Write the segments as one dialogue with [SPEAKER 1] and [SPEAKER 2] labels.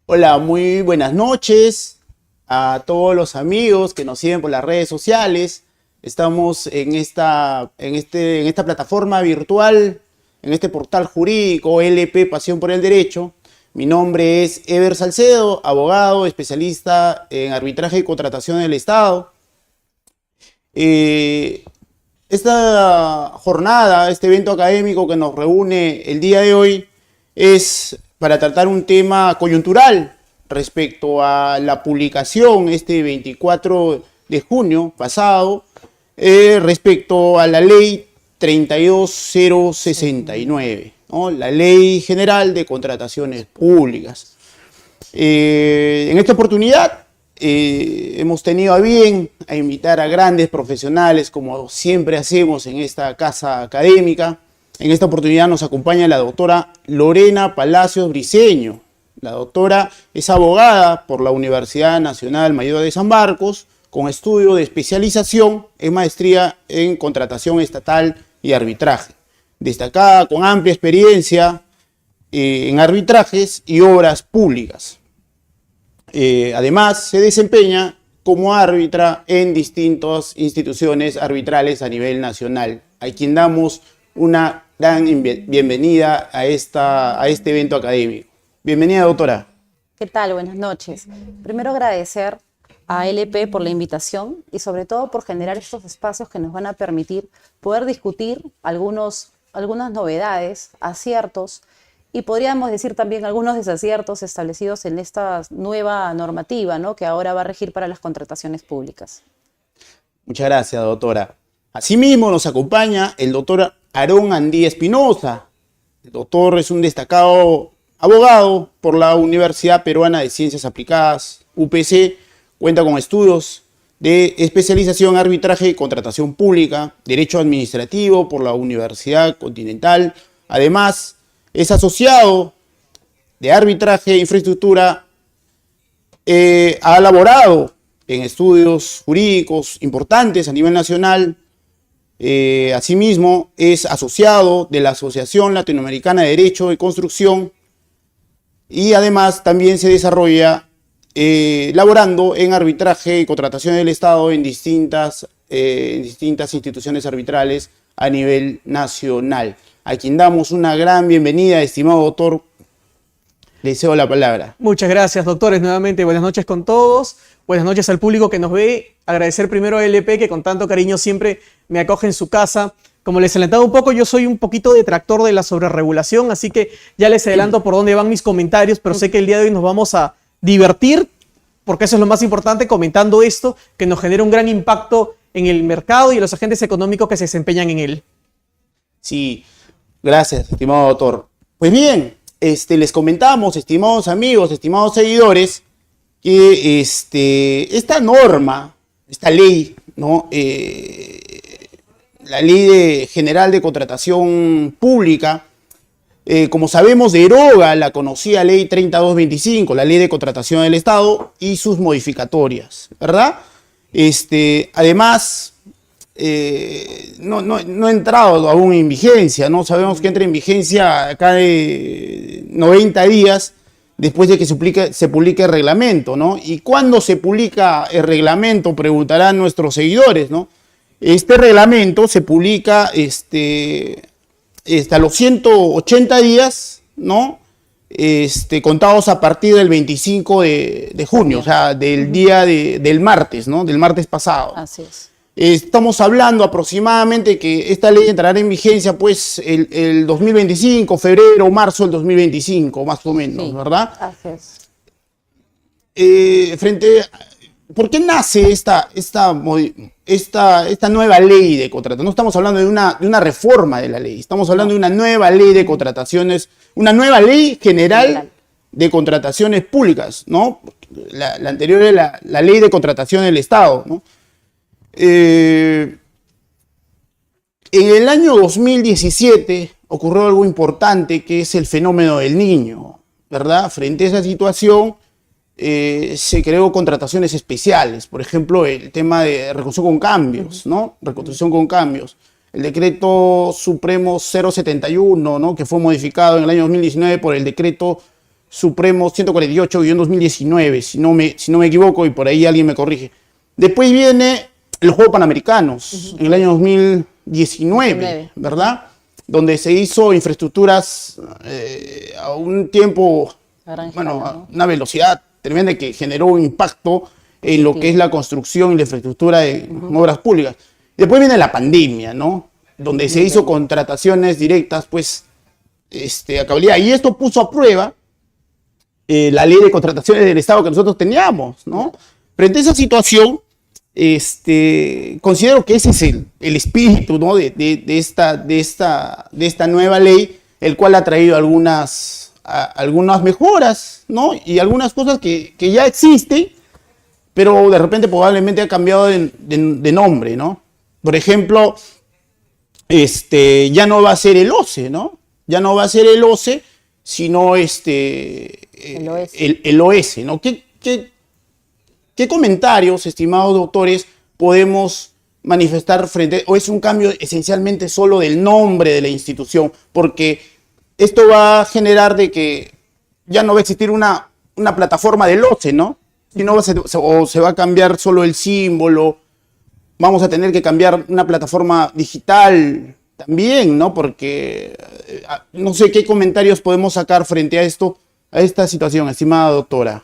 [SPEAKER 1] Hola, muy buenas noches a todos los amigos que nos siguen por las redes sociales. Estamos en esta plataforma virtual, en este portal jurídico LP Pasión por el Derecho. Mi nombre es Ever Salcedo, abogado, especialista en arbitraje y contratación del Estado. Eh, Esta jornada, este evento académico que nos reúne el día de hoy es para tratar un tema coyuntural respecto a la publicación este 24 de junio pasado respecto a la ley 32069, ¿no? La Ley General de Contrataciones Públicas. En esta oportunidad hemos tenido a bien a invitar a grandes profesionales, como siempre hacemos en esta casa académica. En esta oportunidad nos acompaña la doctora Lorena Palacios Briceño. La doctora es abogada por la Universidad Nacional Mayor de San Marcos, con estudio de especialización en maestría en contratación estatal y arbitraje. Destacada con amplia experiencia en arbitrajes y obras públicas. Además, se desempeña como árbitra en distintas instituciones arbitrales a nivel nacional, a quien damos una gran bienvenida a este evento académico. Bienvenida, doctora.
[SPEAKER 2] ¿Qué tal? Buenas noches. Primero agradecer a LP por la invitación y sobre todo por generar estos espacios que nos van a permitir poder discutir algunas novedades, aciertos y podríamos decir también algunos desaciertos establecidos en esta nueva normativa, ¿no?, que ahora va a regir para las contrataciones públicas.
[SPEAKER 1] Muchas gracias, doctora. Asimismo nos acompaña el doctor Aarón Andía Espinosa. El doctor es un destacado abogado por la Universidad Peruana de Ciencias Aplicadas, UPC, cuenta con estudios de especialización en arbitraje y contratación pública, derecho administrativo por la Universidad Continental. Además, es asociado de arbitraje e infraestructura, ha elaborado en estudios jurídicos importantes a nivel nacional. Asimismo, es asociado de la Asociación Latinoamericana de Derecho y Construcción y además también se desarrolla laborando en arbitraje y contratación del Estado en distintas instituciones arbitrales a nivel nacional. A quien damos una gran bienvenida, estimado doctor. Le cedo la palabra.
[SPEAKER 3] Muchas gracias, doctores. Nuevamente, buenas noches con todos. Buenas noches al público que nos ve. Agradecer primero a LP, que con tanto cariño siempre me acoge en su casa. Como les he adelantado un poco, yo soy un poquito detractor de la sobreregulación, así que ya les adelanto por dónde van mis comentarios, pero sé que el día de hoy nos vamos a divertir, porque eso es lo más importante, comentando esto, que nos genera un gran impacto en el mercado y en los agentes económicos que se desempeñan en él.
[SPEAKER 1] Sí, gracias, estimado doctor. Pues bien, les comentamos, estimados amigos, estimados seguidores, que esta norma, esta ley, ¿no? La Ley General de Contratación Pública, como sabemos, deroga la conocida Ley 30225, la Ley de Contratación del Estado y sus modificatorias, ¿verdad? Además, no ha entrado aún en vigencia, ¿no? Sabemos que entra en vigencia acá de 90 días después de que se publique el reglamento, ¿no? ¿Y cuándo se publica el reglamento?, preguntarán nuestros seguidores, ¿no? Este reglamento se publica a los 180 días, ¿no? Contados a partir del 25 de junio, o sea, del día del martes, ¿no? Del martes pasado.
[SPEAKER 2] Así es.
[SPEAKER 1] Estamos hablando aproximadamente que esta ley entrará en vigencia pues el 2025, febrero o marzo del 2025, más o menos, sí, ¿verdad?
[SPEAKER 2] Así es.
[SPEAKER 1] ¿Por qué nace esta nueva ley de contratación? No estamos hablando de una reforma de la ley, estamos hablando de una nueva ley de contrataciones, una nueva ley general de contrataciones públicas, ¿no? La anterior es la ley de contratación del Estado, ¿no? En el año 2017 ocurrió algo importante, que es el fenómeno del Niño, ¿verdad? Frente a esa situación, se creó contrataciones especiales, por ejemplo, el tema de reconstrucción con cambios, ¿no? Reconstrucción con cambios. El decreto supremo 071, ¿no?, que fue modificado en el año 2019 por el decreto Supremo 148-2019, si no me equivoco, y por ahí alguien me corrige. Después viene los Juegos Panamericanos, en el año 2019, ¿verdad? Donde se hizo infraestructuras a un tiempo, bueno, a una velocidad tremenda que generó un impacto en lo que es la construcción y la infraestructura de obras públicas. Después viene la pandemia, ¿no? Donde se hizo contrataciones directas, pues, a cabalidad. Y esto puso a prueba la ley de contrataciones del Estado que nosotros teníamos, ¿no? Frente a esa situación, considero que ese es el espíritu, ¿no? de esta nueva ley, el cual ha traído algunas mejoras, ¿no? Y algunas cosas que ya existen, pero de repente probablemente ha cambiado de nombre, ¿no? Por ejemplo, ya no va a ser el OCE, ¿no? Ya no va a ser el OCE, sino el OS, ¿no? ¿Qué comentarios, estimados doctores, podemos manifestar o es un cambio esencialmente solo del nombre de la institución? Porque esto va a generar de que ya no va a existir una plataforma del OCE, ¿no? Sino o se va a cambiar solo el símbolo, vamos a tener que cambiar una plataforma digital también, ¿no? Porque no sé qué comentarios podemos sacar frente a esta situación, estimada doctora.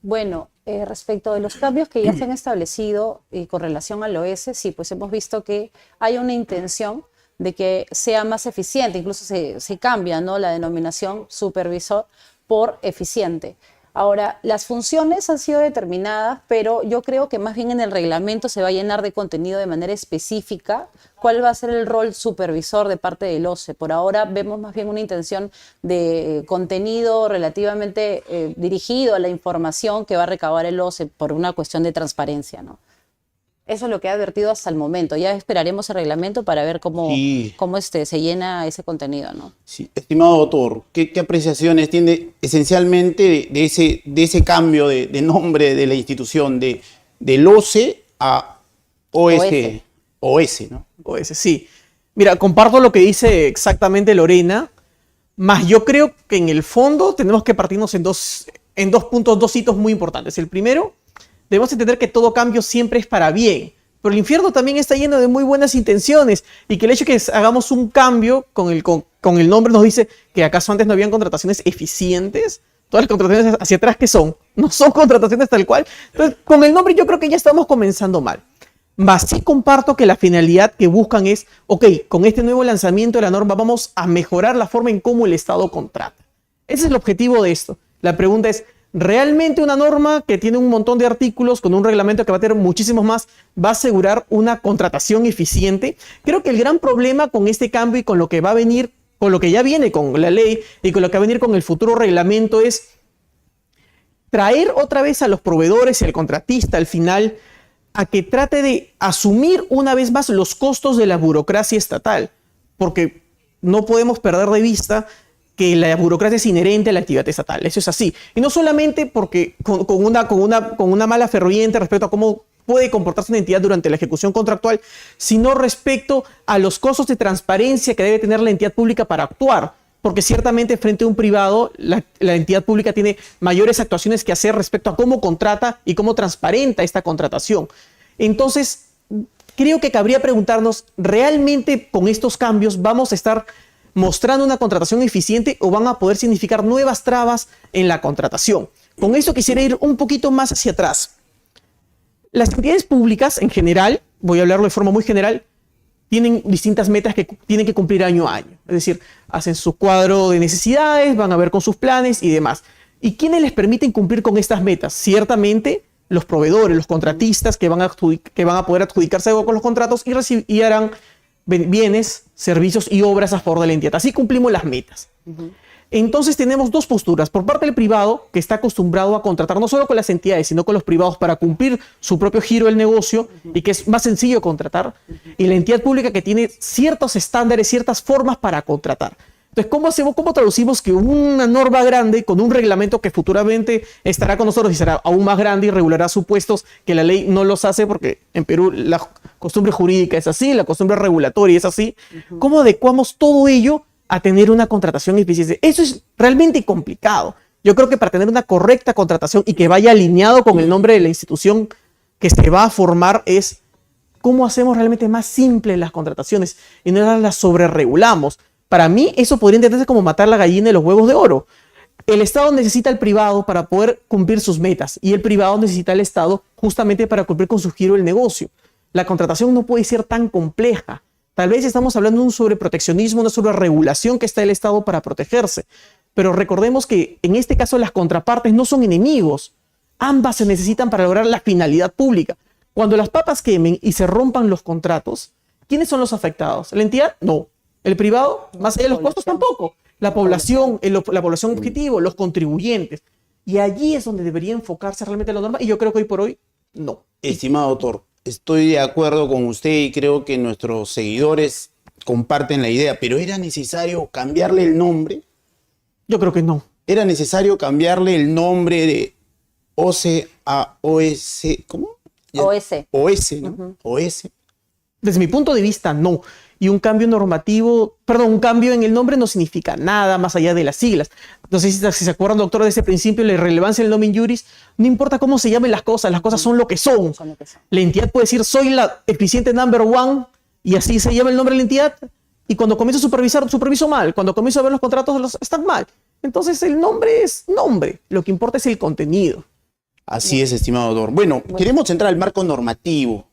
[SPEAKER 2] Bueno, respecto de los cambios que ya se han establecido con relación al OS, sí, pues hemos visto que hay una intención de que sea más eficiente, incluso se cambia, ¿no?, la denominación supervisor por eficiente. Ahora, las funciones han sido determinadas, pero yo creo que más bien en el reglamento se va a llenar de contenido de manera específica cuál va a ser el rol supervisor de parte del OCE. Por ahora vemos más bien una intención de contenido relativamente dirigido a la información que va a recabar el OCE por una cuestión de transparencia, ¿no? Eso es lo que ha advertido hasta el momento. Ya esperaremos el reglamento para ver cómo se llena ese contenido, ¿no? Sí.
[SPEAKER 1] Estimado doctor, ¿qué apreciaciones tiene esencialmente de ese cambio de nombre de la institución del OCE a OS, ¿no?
[SPEAKER 3] OS, sí. Mira, comparto lo que dice exactamente Lorena, más yo creo que en el fondo tenemos que partirnos en dos puntos, dos hitos muy importantes. El primero, debemos entender que todo cambio siempre es para bien, pero el infierno también está lleno de muy buenas intenciones y que el hecho de que hagamos un cambio con el nombre nos dice que acaso antes no habían contrataciones eficientes. Todas las contrataciones hacia atrás, ¿qué son? No son contrataciones tal cual. Entonces, con el nombre yo creo que ya estamos comenzando mal. Más sí comparto que la finalidad que buscan es, ok, con este nuevo lanzamiento de la norma vamos a mejorar la forma en cómo el Estado contrata. Ese es el objetivo de esto. La pregunta es, ¿realmente una norma que tiene un montón de artículos con un reglamento que va a tener muchísimos más va a asegurar una contratación eficiente? Creo que el gran problema con este cambio y con lo que va a venir, con lo que ya viene con la ley y con lo que va a venir con el futuro reglamento es traer otra vez a los proveedores y al contratista al final a que trate de asumir una vez más los costos de la burocracia estatal, porque no podemos perder de vista que la burocracia es inherente a la actividad estatal. Eso es así. Y no solamente porque con una mala ferviente respecto a cómo puede comportarse una entidad durante la ejecución contractual, sino respecto a los costos de transparencia que debe tener la entidad pública para actuar. Porque ciertamente frente a un privado, la entidad pública tiene mayores actuaciones que hacer respecto a cómo contrata y cómo transparenta esta contratación. Entonces, creo que cabría preguntarnos, ¿realmente con estos cambios vamos a estar mostrando una contratación eficiente o van a poder significar nuevas trabas en la contratación? Con eso quisiera ir un poquito más hacia atrás. Las entidades públicas en general, voy a hablarlo de forma muy general, tienen distintas metas que tienen que cumplir año a año. Es decir, hacen su cuadro de necesidades, van a ver con sus planes y demás. ¿Y quiénes les permiten cumplir con estas metas? Ciertamente los proveedores, los contratistas que van a poder adjudicarse con los contratos y harán bienes, servicios y obras a favor de la entidad. Así cumplimos las metas. Entonces tenemos dos posturas. Por parte del privado, que está acostumbrado a contratar no solo con las entidades, sino con los privados para cumplir su propio giro del negocio y que es más sencillo contratar. Y la entidad pública que tiene ciertos estándares, ciertas formas para contratar. Entonces, ¿cómo traducimos que una norma grande con un reglamento que futuramente estará con nosotros y será aún más grande y regulará supuestos que la ley no los hace porque en Perú la costumbre jurídica es así, la costumbre regulatoria es así? ¿Cómo adecuamos todo ello a tener una contratación eficiente? Eso es realmente complicado. Yo creo que para tener una correcta contratación y que vaya alineado con el nombre de la institución que se va a formar es cómo hacemos realmente más simples las contrataciones y no las sobreregulamos. Para mí eso podría entenderse como matar la gallina de los huevos de oro. El Estado necesita al privado para poder cumplir sus metas y el privado necesita al Estado justamente para cumplir con su giro del negocio. La contratación no puede ser tan compleja. Tal vez estamos hablando de un sobreproteccionismo, una sobreregulación que está el Estado para protegerse. Pero recordemos que en este caso las contrapartes no son enemigos. Ambas se necesitan para lograr la finalidad pública. Cuando las papas quemen y se rompan los contratos, ¿quiénes son los afectados? ¿La entidad? No. ¿El privado? Más allá de los costos, tampoco. La población objetivo, los contribuyentes. Y allí es donde debería enfocarse realmente la norma y yo creo que hoy por hoy no.
[SPEAKER 1] Estimado doctor, estoy de acuerdo con usted y creo que nuestros seguidores comparten la idea, pero ¿era necesario cambiarle el nombre?
[SPEAKER 3] Yo creo que no.
[SPEAKER 1] ¿Era necesario cambiarle el nombre de OCE a OS? ¿Cómo?
[SPEAKER 2] OS.
[SPEAKER 1] OS, ¿no? OS.
[SPEAKER 3] Desde mi punto de vista, no. Y un cambio normativo, perdón, un cambio en el nombre no significa nada más allá de las siglas. No sé si se acuerdan, doctor, de ese principio, la irrelevancia del nomen juris. No importa cómo se llamen las cosas son lo que son. La entidad puede decir, soy la eficiente number one, y así se llama el nombre de la entidad. Y cuando comienzo a supervisar, superviso mal. Cuando comienzo a ver los contratos, están mal. Entonces el nombre es nombre. Lo que importa es el contenido.
[SPEAKER 1] Así es, estimado doctor. Bueno, queremos entrar al marco normativo.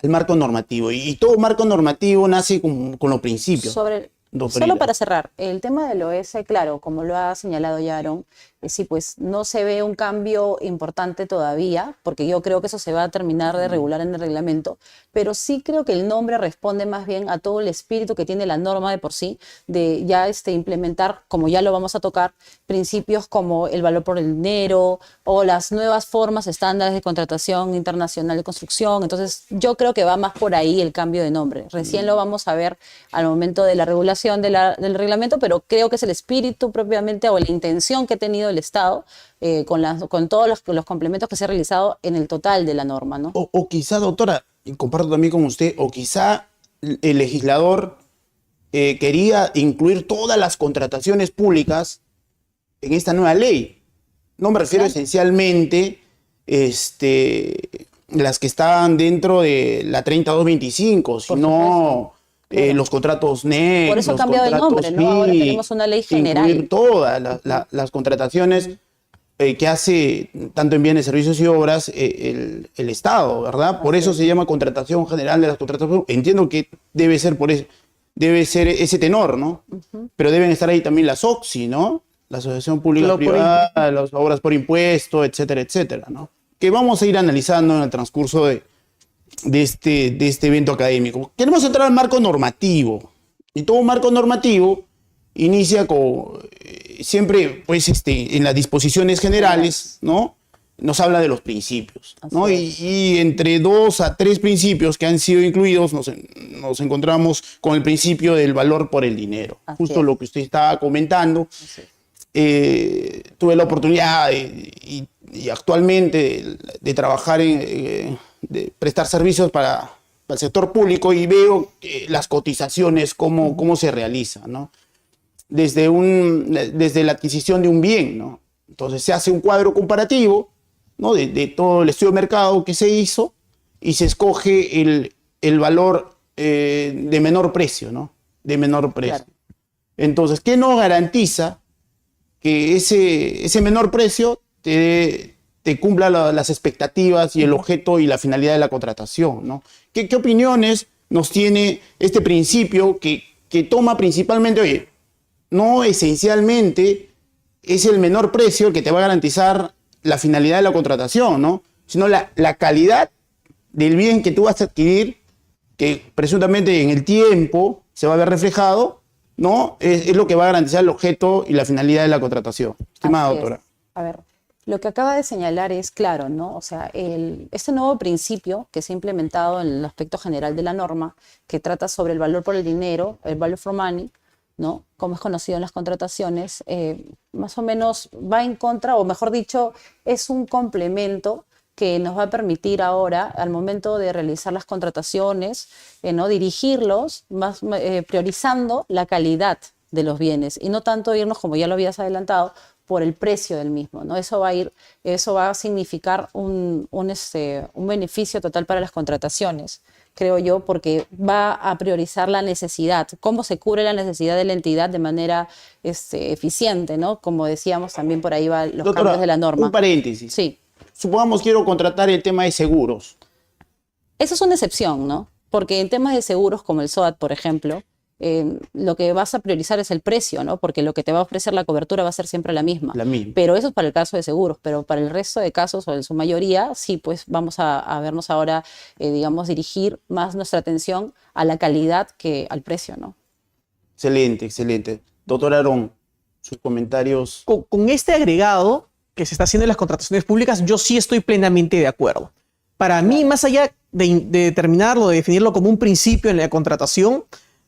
[SPEAKER 1] El marco normativo. Y todo marco normativo nace con los principios.
[SPEAKER 2] Solo para cerrar, el tema del OS, claro, como lo ha señalado ya Aaron, sí, pues no se ve un cambio importante todavía, porque yo creo que eso se va a terminar de regular en el reglamento, pero sí creo que el nombre responde más bien a todo el espíritu que tiene la norma de por sí, de ya implementar, como ya lo vamos a tocar, principios como el valor por el dinero o las nuevas formas estándares de contratación internacional de construcción. Entonces yo creo que va más por ahí el cambio de nombre. Recién lo vamos a ver al momento de la regulación del reglamento, pero creo que es el espíritu propiamente o la intención que ha tenido el Estado con todos los complementos que se ha realizado en el total de la norma, ¿no?
[SPEAKER 1] O quizá, doctora, y comparto también con usted, o quizá el legislador quería incluir todas las contrataciones públicas en esta nueva ley. No me refiero esencialmente las que estaban dentro de la 3225, sino los contratos NEC.
[SPEAKER 2] Por eso ha cambiado el nombre, ¿no? Ahora tenemos una ley general.
[SPEAKER 1] Incluir todas las contrataciones que hace, tanto en bienes, servicios y obras, el Estado, ¿verdad? Por eso se llama contratación general de las contrataciones. Entiendo que debe ser ese tenor, ¿no? Pero deben estar ahí también las OXI, ¿no? La Asociación Pública Privada, las obras por impuesto, etcétera, etcétera, ¿no? Que vamos a ir analizando en el transcurso de este evento académico. Queremos entrar al marco normativo. Y todo marco normativo inicia siempre, pues, en las disposiciones generales, ¿no? Nos habla de los principios, ¿no? Y entre 2 a 3 principios que han sido incluidos nos encontramos con el principio del valor por el dinero. Justo lo que usted estaba comentando. Tuve la oportunidad y actualmente de trabajar de prestar servicios para el sector público y veo las cotizaciones, cómo se realizan, ¿no? Desde la adquisición de un bien, ¿no? Entonces se hace un cuadro comparativo, ¿no? de todo el estudio de mercado que se hizo y se escoge el valor de menor precio, ¿no? De menor precio. Claro. Entonces, ¿qué nos garantiza que ese menor precio te cumpla las expectativas y el objeto y la finalidad de la contratación, ¿no? ¿Qué opiniones nos tiene este principio que toma principalmente, oye, no esencialmente es el menor precio el que te va a garantizar la finalidad de la contratación, ¿no? Sino la calidad del bien que tú vas a adquirir, que presuntamente en el tiempo se va a ver reflejado, ¿no? Es lo que va a garantizar el objeto y la finalidad de la contratación. Estimada doctora.
[SPEAKER 2] A ver, lo que acaba de señalar es claro, ¿no? O sea, este nuevo principio que se ha implementado en el aspecto general de la norma, que trata sobre el valor por el dinero, el value for money, ¿no? Como es conocido en las contrataciones, más o menos va en contra, o mejor dicho, es un complemento que nos va a permitir ahora, al momento de realizar las contrataciones, ¿no? Dirigirlos, priorizando la calidad de los bienes y no tanto irnos, como ya lo habías adelantado, por el precio del mismo, ¿no? Eso va a significar un beneficio total para las contrataciones, creo yo, porque va a priorizar la necesidad, cómo se cubre la necesidad de la entidad de manera eficiente, ¿no? Como decíamos, también por ahí van los
[SPEAKER 1] Doctora,
[SPEAKER 2] cambios de la norma.
[SPEAKER 1] un paréntesis.
[SPEAKER 2] Sí.
[SPEAKER 1] Supongamos quiero contratar el tema de seguros.
[SPEAKER 2] Eso es una excepción, ¿no? Porque en temas de seguros como el SOAT, por ejemplo, lo que vas a priorizar es el precio, ¿no? Porque lo que te va a ofrecer la cobertura va a ser siempre la misma.
[SPEAKER 1] La misma.
[SPEAKER 2] Pero eso es para el caso de seguros, pero para el resto de casos, o en su mayoría, sí, pues vamos a vernos ahora, digamos, dirigir más nuestra atención a la calidad que al precio, ¿no?
[SPEAKER 1] Excelente, excelente. Doctor Aarón, sus comentarios.
[SPEAKER 3] Con este agregado que se está haciendo en las contrataciones públicas, yo sí estoy plenamente de acuerdo. Para mí, más allá de determinarlo, de definirlo como un principio en la contratación,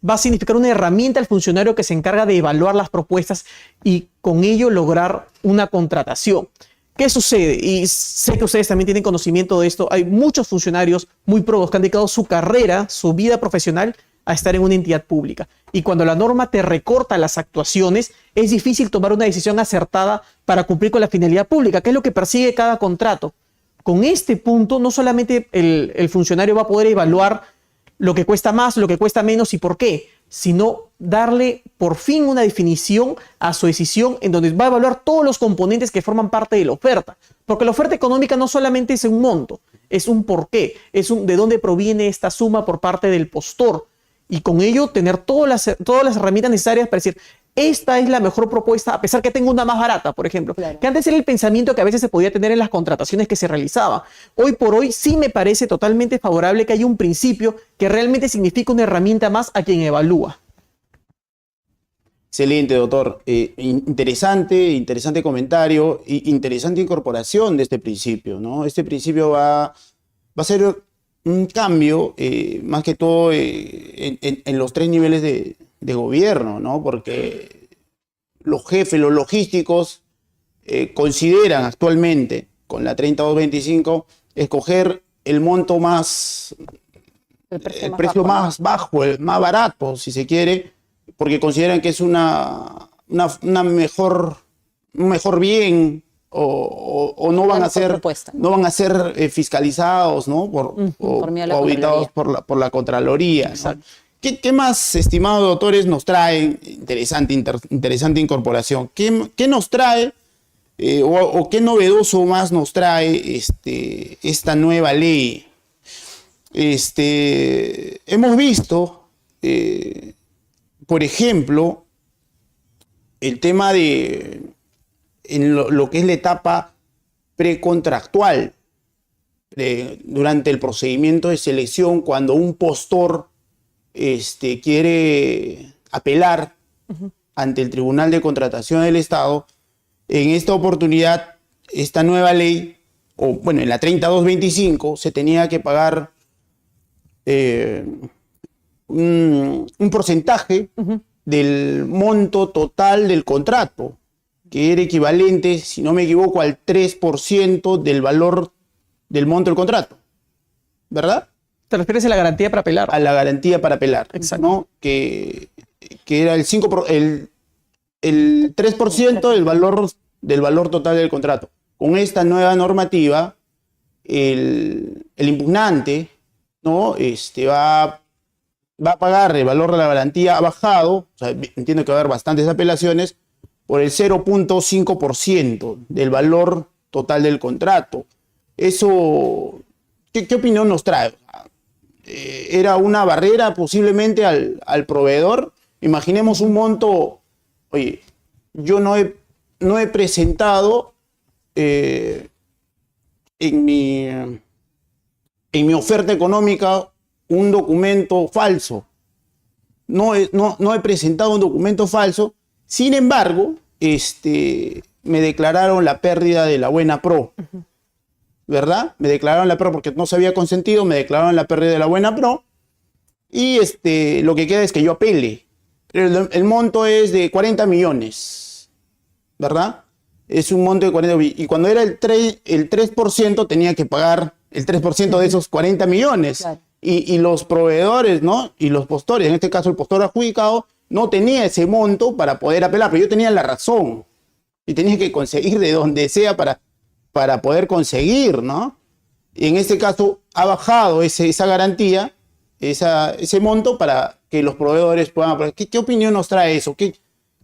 [SPEAKER 3] va a significar una herramienta al funcionario que se encarga de evaluar las propuestas y con ello lograr una contratación. ¿Qué sucede? Y sé que ustedes también tienen conocimiento de esto. Hay muchos funcionarios muy probos que han dedicado su carrera, su vida profesional a estar en una entidad pública. Y cuando la norma te recorta las actuaciones, es difícil tomar una decisión acertada para cumplir con la finalidad pública, que es lo que persigue cada contrato. Con este punto, no solamente el funcionario va a poder evaluar lo que cuesta más, lo que cuesta menos y por qué, sino darle por fin una definición a su decisión en donde va a evaluar todos los componentes que forman parte de la oferta. Porque la oferta económica no solamente es un monto, es un por qué, es un de dónde proviene esta suma por parte del postor. Y con ello tener todas las herramientas necesarias para decir, esta es la mejor propuesta, a pesar que tengo una más barata, por ejemplo.
[SPEAKER 2] Claro.
[SPEAKER 3] Que antes era el pensamiento que a veces se podía tener en las contrataciones que se realizaban. Hoy por hoy sí me parece totalmente favorable que haya un principio que realmente significa una herramienta más a quien evalúa.
[SPEAKER 1] Excelente, doctor. Interesante comentario y interesante incorporación de este principio, ¿no? Este principio va a ser un cambio, más que todo en los 3 niveles de gobierno, ¿no? Porque los jefes, los logísticos, consideran actualmente, con la 3225, escoger el monto el precio más bajo, el más barato, si se quiere, porque consideran que es un mejor bien o no van a ser, no van a ser fiscalizados, ¿no? o auditados por la Contraloría, ¿no? ¿Qué más, estimados doctores, nos trae? Interesante incorporación. ¿Qué nos trae o qué novedoso más nos trae esta nueva ley? Hemos visto, por ejemplo, el tema en lo que es la etapa precontractual, durante el procedimiento de selección, cuando un postor quiere apelar ante el Tribunal de Contratación del Estado. En esta oportunidad, esta nueva ley, en la 3225, se tenía que pagar un porcentaje del monto total del contrato, que era equivalente, si no me equivoco, al 3% del valor del monto del contrato, ¿verdad?
[SPEAKER 3] ¿Te refieres a la garantía para apelar?
[SPEAKER 1] A la garantía para apelar.
[SPEAKER 3] Exacto.
[SPEAKER 1] ¿No? Que era el 3% del valor total del contrato. Con esta nueva normativa, el impugnante, ¿no? va a pagar el valor de la garantía, ha bajado, o sea, entiendo que va a haber bastantes apelaciones, por el 0.5% del valor total del contrato. Eso, ¿qué opinión nos trae? ¿Era una barrera posiblemente al proveedor? Imaginemos un monto, oye, yo no he presentado en mi oferta económica un documento falso. No he presentado un documento falso, sin embargo, me declararon la pérdida de la buena pro. ¿Verdad? Me declararon la pro porque no se había consentido, me declararon la pérdida de la buena pro y lo que queda es que yo apele. El monto es de 40 millones, ¿verdad? Es un monto de 40 millones. Y cuando era el 3% tenía que pagar el 3% de esos 40 millones.
[SPEAKER 2] Claro.
[SPEAKER 1] Y los proveedores, ¿no? Y los postores, en este caso el postor adjudicado, no tenía ese monto para poder apelar, pero yo tenía la razón. y tenías que conseguir de donde sea para poder conseguir, ¿no? Y en este caso ha bajado esa garantía, ese monto para que los proveedores puedan... ¿Qué opinión nos trae eso? ¿Qué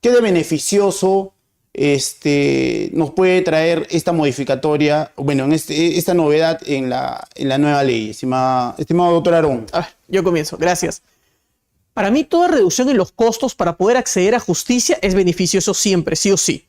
[SPEAKER 1] de beneficioso nos puede traer esta modificatoria, bueno, esta novedad en la nueva ley, estimado doctor Aarón?
[SPEAKER 3] Yo comienzo, gracias. Para mí, toda reducción en los costos para poder acceder a justicia es beneficioso siempre, sí o sí.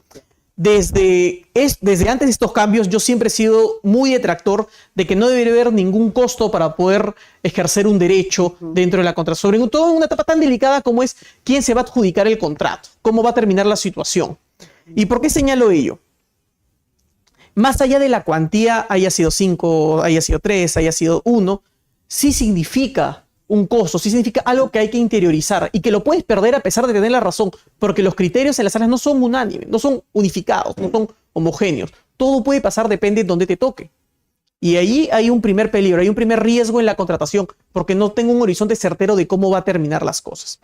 [SPEAKER 3] Desde antes de estos cambios, yo siempre he sido muy detractor de que no debería haber ningún costo para poder ejercer un derecho dentro de la contratación, sobre todo en una etapa tan delicada como es quién se va a adjudicar el contrato, cómo va a terminar la situación. ¿Y por qué señalo ello? Más allá de la cuantía, haya sido 5, haya sido 3, haya sido 1, sí significa un costo, sí significa algo que hay que interiorizar y que lo puedes perder a pesar de tener la razón, porque los criterios en las salas no son unánimes, no son unificados, no son homogéneos. Todo puede pasar, depende de dónde te toque. Y ahí hay un primer peligro, hay un primer riesgo en la contratación, porque no tengo un horizonte certero de cómo va a terminar las cosas.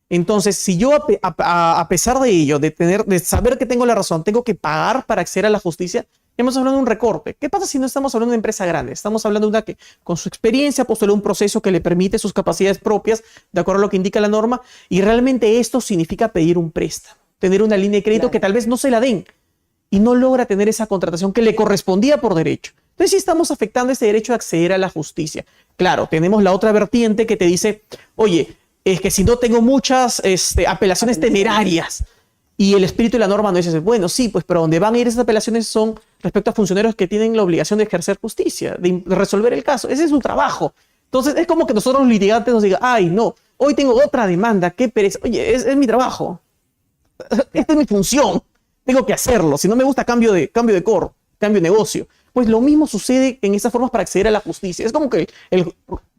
[SPEAKER 3] Entonces, si yo a pesar de ello, de saber que tengo la razón, tengo que pagar para acceder a la justicia, estamos hablando de un recorte. ¿Qué pasa si no estamos hablando de una empresa grande? Estamos hablando de una que con su experiencia postuló un proceso que le permite sus capacidades propias, de acuerdo a lo que indica la norma, y realmente esto significa pedir un préstamo, tener una línea de crédito que tal vez no se la den y no logra tener esa contratación que le correspondía por derecho. Entonces sí estamos afectando ese derecho a acceder a la justicia. Claro, tenemos la otra vertiente que te dice, oye, es que si no tengo muchas apelaciones temerarias, y el espíritu de la norma no es ese. Bueno, sí, pues, pero donde van a ir esas apelaciones son respecto a funcionarios que tienen la obligación de ejercer justicia, de resolver el caso. Ese es su trabajo. Entonces, es como que nosotros los litigantes nos digan, ay, no, hoy tengo otra demanda, qué pereza. Oye, es mi trabajo. Esta es mi función. Tengo que hacerlo. Si no me gusta, cambio de cambio de negocio. Pues lo mismo sucede en esas formas para acceder a la justicia. Es como que,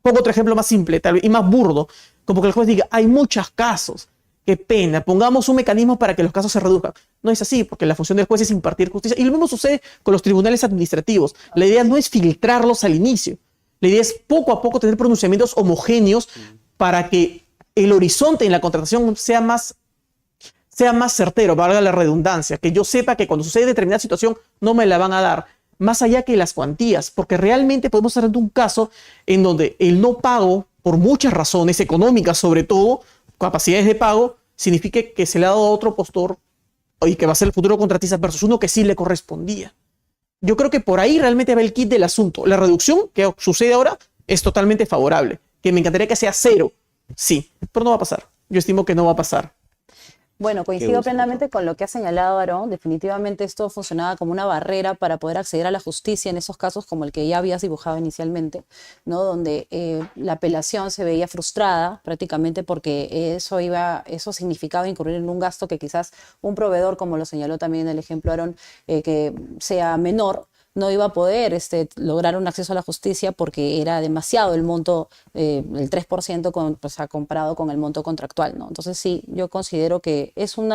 [SPEAKER 3] pongo otro ejemplo más simple tal vez, y más burdo, como que el juez diga, hay muchos casos. Qué pena, pongamos un mecanismo para que los casos se reduzcan. No es así, porque la función del juez es impartir justicia. Y lo mismo sucede con los tribunales administrativos. La idea no es filtrarlos al inicio. La idea es poco a poco tener pronunciamientos homogéneos para que el horizonte en la contratación sea más certero, valga la redundancia. Que yo sepa que cuando sucede determinada situación no me la van a dar. Más allá que las cuantías, porque realmente podemos estar ante un caso en donde el no pago, por muchas razones económicas sobre todo, capacidades de pago, significa que se le ha dado a otro postor y que va a ser el futuro contratista versus uno que sí le correspondía. Yo creo que por ahí realmente va el kit del asunto. La reducción que sucede ahora es totalmente favorable. Que me encantaría que sea 0, sí, pero no va a pasar. Yo estimo que no va a pasar.
[SPEAKER 2] Bueno, coincido plenamente con lo que ha señalado Aarón. Definitivamente esto funcionaba como una barrera para poder acceder a la justicia en esos casos como el que ya habías dibujado inicialmente, ¿no? Donde la apelación se veía frustrada prácticamente porque eso significaba incurrir en un gasto que quizás un proveedor, como lo señaló también el ejemplo Aarón, que sea menor, no iba a poder lograr un acceso a la justicia porque era demasiado el monto, el 3% comparado con el monto contractual, ¿no? Entonces sí, yo considero que es un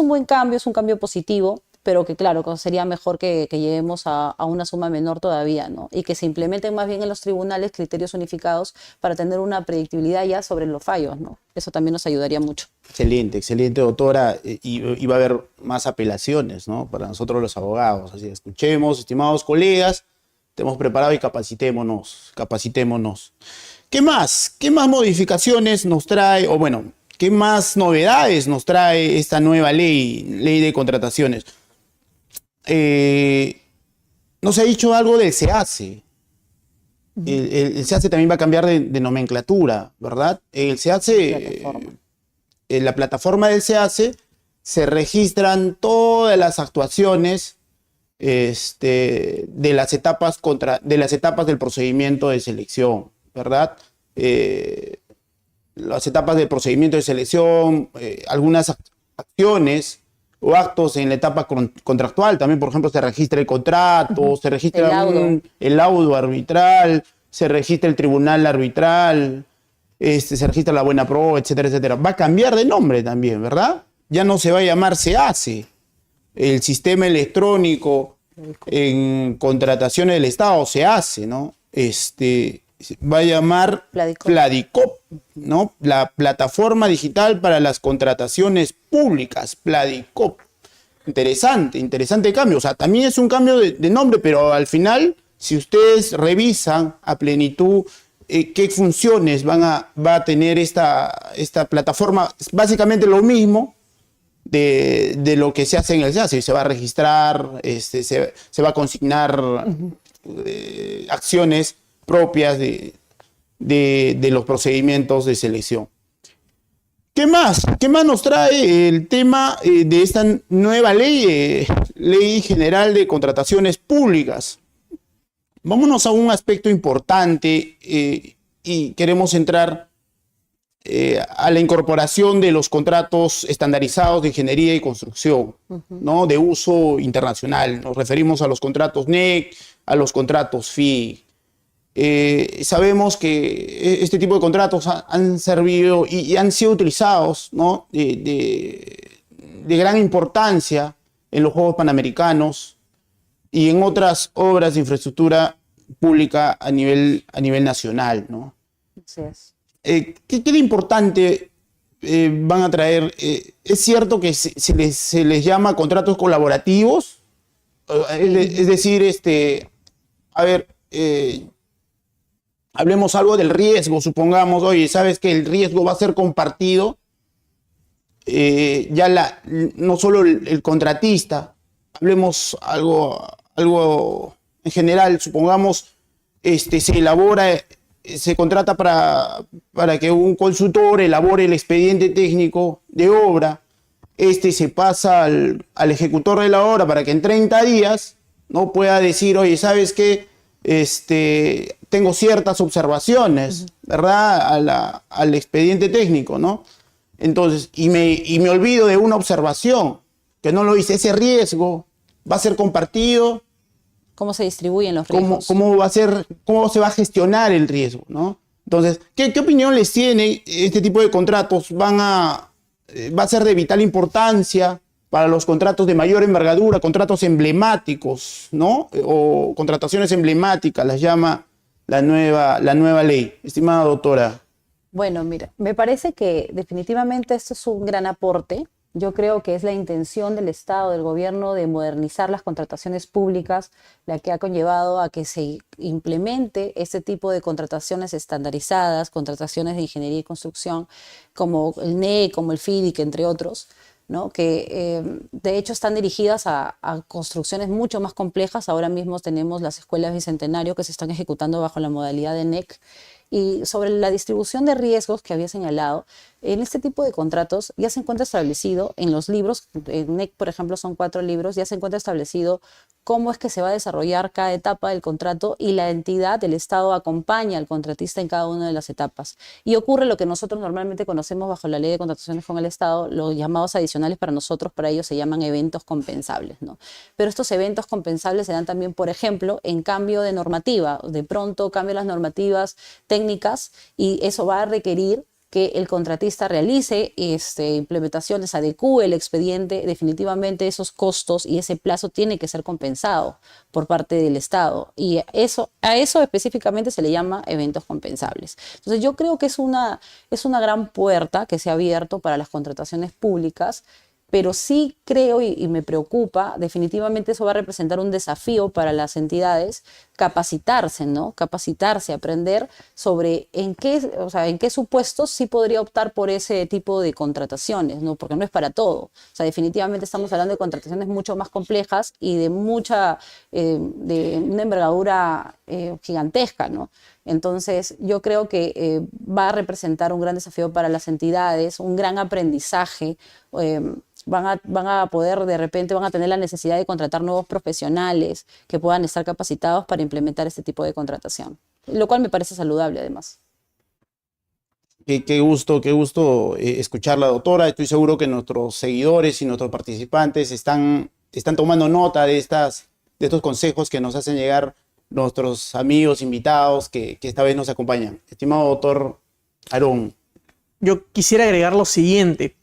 [SPEAKER 2] buen cambio, es un cambio positivo, pero que claro, sería mejor que lleguemos a una suma menor todavía, ¿no? Y que se implementen más bien en los tribunales criterios unificados para tener una predictibilidad ya sobre los fallos, ¿no? Eso también nos ayudaría mucho.
[SPEAKER 1] Excelente, excelente, doctora. Y va a haber más apelaciones, ¿no? Para nosotros los abogados. Así que escuchemos, estimados colegas, estemos preparados y capacitémonos. ¿Qué más? ¿Qué más modificaciones nos trae? O bueno, ¿qué más novedades nos trae esta nueva ley de contrataciones? Nos ha dicho algo del SEACE. El SEACE también va a cambiar de nomenclatura, ¿verdad? El SEACE, en la plataforma del SEACE se registran todas las actuaciones de las etapas del procedimiento de selección, ¿verdad? Las etapas del procedimiento de selección, algunas acciones o actos en la etapa contractual. También, por ejemplo, se registra el contrato, se registra el laudo arbitral, se registra el tribunal arbitral, se registra la buena pro, etcétera, etcétera. Va a cambiar de nombre también, ¿verdad? Ya no se va a llamar SEACE, el sistema electrónico en contrataciones del Estado, SEACE, ¿no? Va a llamar Pladicop, ¿no? La plataforma digital para las contrataciones públicas, Pladicop. interesante cambio. O sea, también es un cambio de nombre, pero al final, si ustedes revisan a plenitud qué funciones va a tener esta plataforma, es básicamente lo mismo de lo que se hace en el SEACE. Se va a registrar, se va a consignar acciones propias de los procedimientos de selección. ¿Qué más? ¿Qué más nos trae el tema de esta nueva ley, Ley General de Contrataciones Públicas? Vámonos a un aspecto importante y queremos entrar a la incorporación de los contratos estandarizados de ingeniería y construcción, ¿no? De uso internacional. Nos referimos a los contratos NEC, a los contratos FIG. Sabemos que este tipo de contratos han servido y han sido utilizados, ¿no? de gran importancia en los Juegos Panamericanos y en otras obras de infraestructura pública a nivel nacional, ¿no?
[SPEAKER 2] Así es.
[SPEAKER 1] ¿Qué de importante van a traer? ¿Es cierto que se les llama contratos colaborativos? Es decir, hablemos algo del riesgo, supongamos, oye, ¿sabes que el riesgo va a ser compartido? No solo el contratista, hablemos algo en general, supongamos, se contrata para que un consultor elabore el expediente técnico de obra, se pasa al ejecutor de la obra para que en 30 días no pueda decir, oye, ¿sabes qué? Tengo ciertas observaciones, ¿verdad? Al expediente técnico, ¿no? Entonces, y me olvido de una observación, que no lo hice. Ese riesgo va a ser compartido.
[SPEAKER 2] ¿Cómo se distribuyen los riesgos?
[SPEAKER 1] ¿Cómo se va a gestionar el riesgo, ¿no? Entonces, ¿qué opinión les tiene este tipo de contratos? ¿Va a ser de vital importancia para los contratos de mayor envergadura, contratos emblemáticos, ¿no? O contrataciones emblemáticas, las llama la nueva ley? Estimada doctora.
[SPEAKER 2] Bueno, mira, me parece que definitivamente esto es un gran aporte. Yo creo que es la intención del Estado, del gobierno, de modernizar las contrataciones públicas, la que ha conllevado a que se implemente este tipo de contrataciones estandarizadas, contrataciones de ingeniería y construcción, como el NEC, como el FIDIC, entre otros, ¿no? Que de hecho están dirigidas a construcciones mucho más complejas. Ahora mismo tenemos las escuelas Bicentenario que se están ejecutando bajo la modalidad de NEC. Y sobre la distribución de riesgos que había señalado, en este tipo de contratos ya se encuentra establecido en los libros, en NEC, por ejemplo, son 4 libros, ya se encuentra establecido cómo es que se va a desarrollar cada etapa del contrato y la entidad del Estado acompaña al contratista en cada una de las etapas. Y ocurre lo que nosotros normalmente conocemos bajo la ley de contrataciones con el Estado, los llamados adicionales para nosotros, para ellos se llaman eventos compensables, ¿no? Pero estos eventos compensables se dan también, por ejemplo, en cambio de normativa. De pronto cambian las normativas técnicas y eso va a requerir que el contratista realice implementaciones, adecúe el expediente. Definitivamente esos costos y ese plazo tiene que ser compensado por parte del Estado. Y a eso específicamente se le llama eventos compensables. Entonces yo creo que es una gran puerta que se ha abierto para las contrataciones públicas, pero sí creo y me preocupa, definitivamente eso va a representar un desafío para las entidades, capacitarse, ¿no? Capacitarse, aprender sobre en qué supuestos sí podría optar por ese tipo de contrataciones, ¿no? Porque no es para todo. O sea, definitivamente estamos hablando de contrataciones mucho más complejas y de de una envergadura gigantesca, ¿no? Entonces, yo creo que va a representar un gran desafío para las entidades, un gran aprendizaje. Van a poder, de repente, van a tener la necesidad de contratar nuevos profesionales que puedan estar capacitados para implementar este tipo de contratación, lo cual me parece saludable, además.
[SPEAKER 1] Qué gusto escucharla, doctora. Estoy seguro que nuestros seguidores y nuestros participantes están tomando nota de estos consejos que nos hacen llegar nuestros amigos, invitados que esta vez nos acompañan. Estimado doctor Aarón.
[SPEAKER 3] Yo quisiera agregar lo siguiente.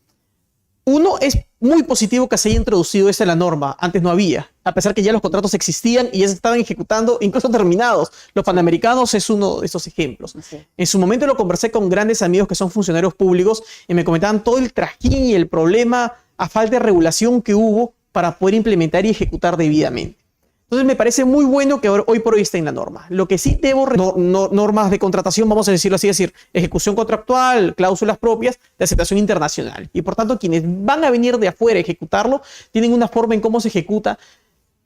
[SPEAKER 3] Uno, es muy positivo que se haya introducido esta en la norma. Antes no había, a pesar que ya los contratos existían y ya se estaban ejecutando, incluso terminados. Los Panamericanos es uno de estos ejemplos. Sí. En su momento lo conversé con grandes amigos que son funcionarios públicos y me comentaban todo el trajín y el problema a falta de regulación que hubo para poder implementar y ejecutar debidamente. Entonces me parece muy bueno que hoy por hoy está en la norma. Lo que sí debo, normas de contratación, vamos a decirlo así, es decir, ejecución contractual, cláusulas propias de aceptación internacional. Y por tanto, quienes van a venir de afuera a ejecutarlo, tienen una forma en cómo se ejecuta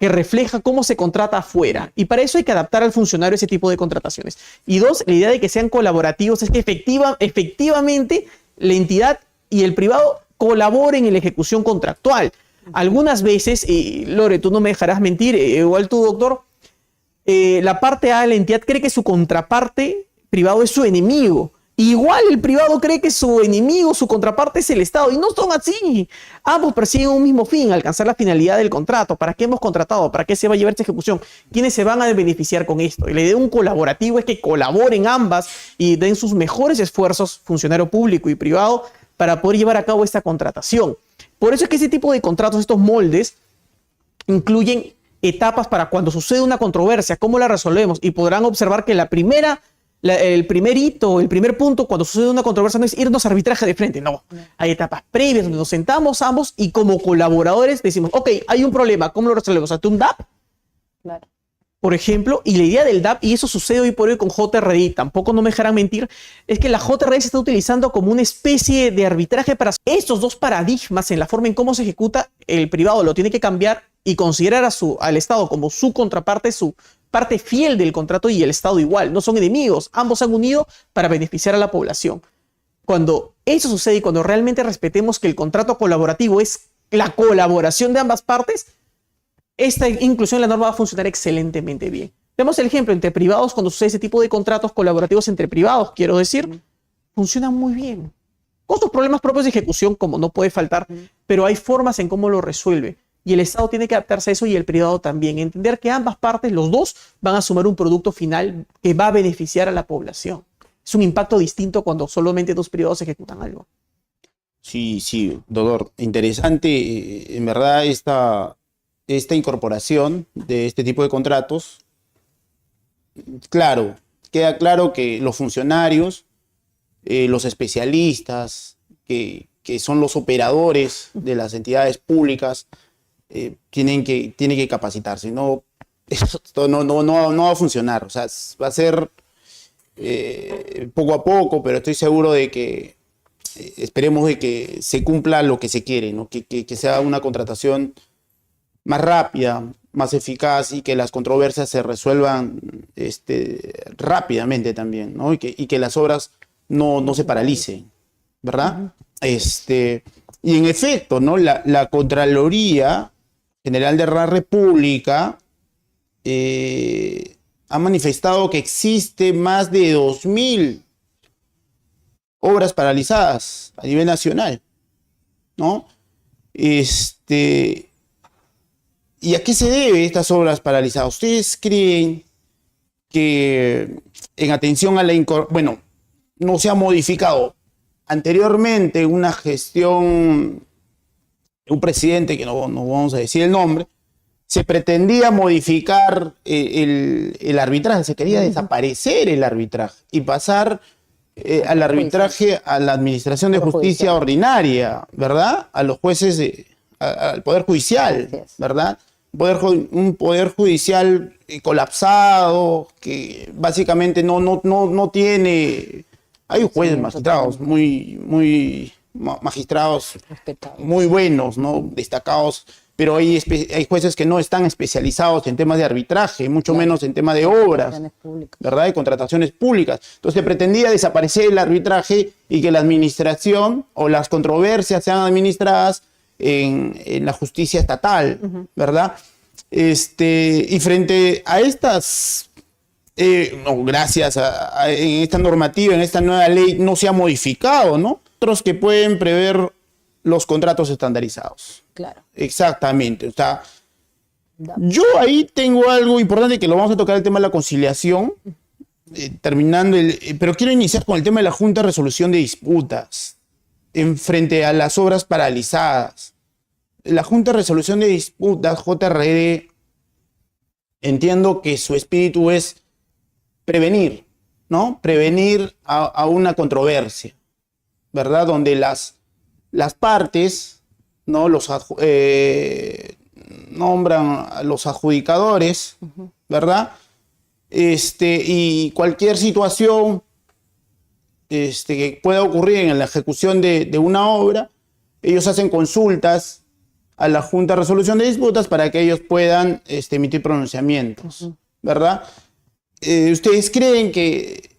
[SPEAKER 3] que refleja cómo se contrata afuera. Y para eso hay que adaptar al funcionario ese tipo de contrataciones. Y dos, la idea de que sean colaborativos es que efectivamente la entidad y el privado colaboren en la ejecución contractual. Algunas veces, y Lore, tú no me dejarás mentir, igual tú, doctor, la parte A de la entidad cree que su contraparte privado es su enemigo. Igual el privado cree que su enemigo, su contraparte es el Estado. Y no son así. Ambos persiguen un mismo fin, alcanzar la finalidad del contrato. ¿Para qué hemos contratado? ¿Para qué se va a llevar esta ejecución? ¿Quiénes se van a beneficiar con esto? Y la idea de un colaborativo es que colaboren ambas y den sus mejores esfuerzos, funcionario público y privado, para poder llevar a cabo esta contratación. Por eso es que ese tipo de contratos, estos moldes, incluyen etapas para cuando sucede una controversia, cómo la resolvemos. Y podrán observar que el primer hito, el primer punto cuando sucede una controversia no es irnos a arbitraje de frente, no. Hay etapas previas donde nos sentamos ambos y como colaboradores decimos, ok, hay un problema, ¿cómo lo resolvemos? ¿Ante un DAP?
[SPEAKER 2] Claro.
[SPEAKER 3] Por ejemplo, y la idea del DAP, y eso sucede hoy por hoy con JRI, tampoco no me dejarán mentir, es que la JRI se está utilizando como una especie de arbitraje para estos dos paradigmas en la forma en cómo se ejecuta. El privado lo tiene que cambiar y considerar al Estado como su contraparte, su parte fiel del contrato, y el Estado igual. No son enemigos, ambos se han unido para beneficiar a la población. Cuando eso sucede y cuando realmente respetemos que el contrato colaborativo es la colaboración de ambas partes, esta inclusión en la norma va a funcionar excelentemente bien. Vemos el ejemplo entre privados, cuando sucede ese tipo de contratos colaborativos entre privados, quiero decir, funcionan muy bien. Con sus problemas propios de ejecución, como no puede faltar, pero hay formas en cómo lo resuelve. Y el Estado tiene que adaptarse a eso y el privado también. Entender que ambas partes, los dos, van a sumar un producto final que va a beneficiar a la población. Es un impacto distinto cuando solamente dos privados ejecutan algo.
[SPEAKER 1] Sí, sí, doctor. Interesante, en verdad, esta incorporación de este tipo de contratos. Claro, queda claro que los funcionarios, los especialistas, que son los operadores de las entidades públicas, tienen que capacitarse. No, esto no va a funcionar. O sea, va a ser poco a poco, pero estoy seguro de que esperemos de que se cumpla lo que se quiere, ¿no? Que sea una contratación más rápida, más eficaz, y que las controversias se resuelvan rápidamente también, ¿no? Y que las obras no se paralicen, ¿verdad? Y en efecto, ¿no? La Contraloría General de la República ha manifestado que existe más de 2.000 obras paralizadas a nivel nacional, ¿no? ¿Y a qué se debe estas obras paralizadas? ¿Ustedes creen que en atención a bueno, no se ha modificado anteriormente una gestión de un presidente, que no vamos a decir el nombre, se pretendía modificar el arbitraje, se quería desaparecer el arbitraje y pasar al arbitraje a la Administración de Justicia ordinaria, ¿verdad? A los jueces, al Poder Judicial, ¿verdad? Un poder judicial colapsado, que básicamente no tiene... Hay jueces magistrados, magistrados muy buenos, ¿no? Destacados, pero hay jueces que no están especializados en temas de arbitraje, mucho menos en temas de obras, ¿verdad? De contrataciones públicas. Entonces se pretendía desaparecer el arbitraje y que la administración o las controversias sean administradas en la justicia estatal, ¿verdad? Y frente a estas, gracias en esta normativa, en esta nueva ley, no se ha modificado, ¿no? Otros que pueden prever los contratos estandarizados.
[SPEAKER 2] Claro.
[SPEAKER 1] Exactamente. O sea, yo ahí tengo algo importante que lo vamos a tocar, el tema de la conciliación, terminando pero quiero iniciar con el tema de la Junta de Resolución de Disputas frente a las obras paralizadas. La Junta de Resolución de Disputas, JRD, entiendo que su espíritu es prevenir, ¿no? Prevenir a una controversia, ¿verdad? Donde las partes ¿no? Nombran a los adjudicadores, ¿verdad? Y cualquier situación que pueda ocurrir en la ejecución de una obra, ellos hacen consultas a la Junta de Resolución de Disputas para que ellos puedan emitir pronunciamientos, ¿verdad? ¿Ustedes creen que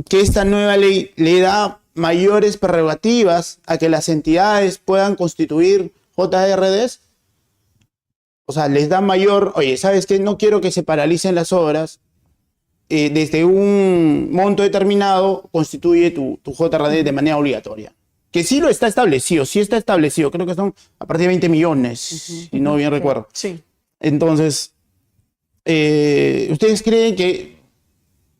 [SPEAKER 1] esta nueva ley le da mayores prerrogativas a que las entidades puedan constituir JRDs? O sea, les da mayor, oye, ¿sabes qué? No quiero que se paralicen las obras. Desde un monto determinado constituye tu JRD de manera obligatoria. Que sí lo está establecido, creo que son a partir de 20 millones, si no bien recuerdo.
[SPEAKER 3] Sí.
[SPEAKER 1] Entonces, ¿ustedes creen que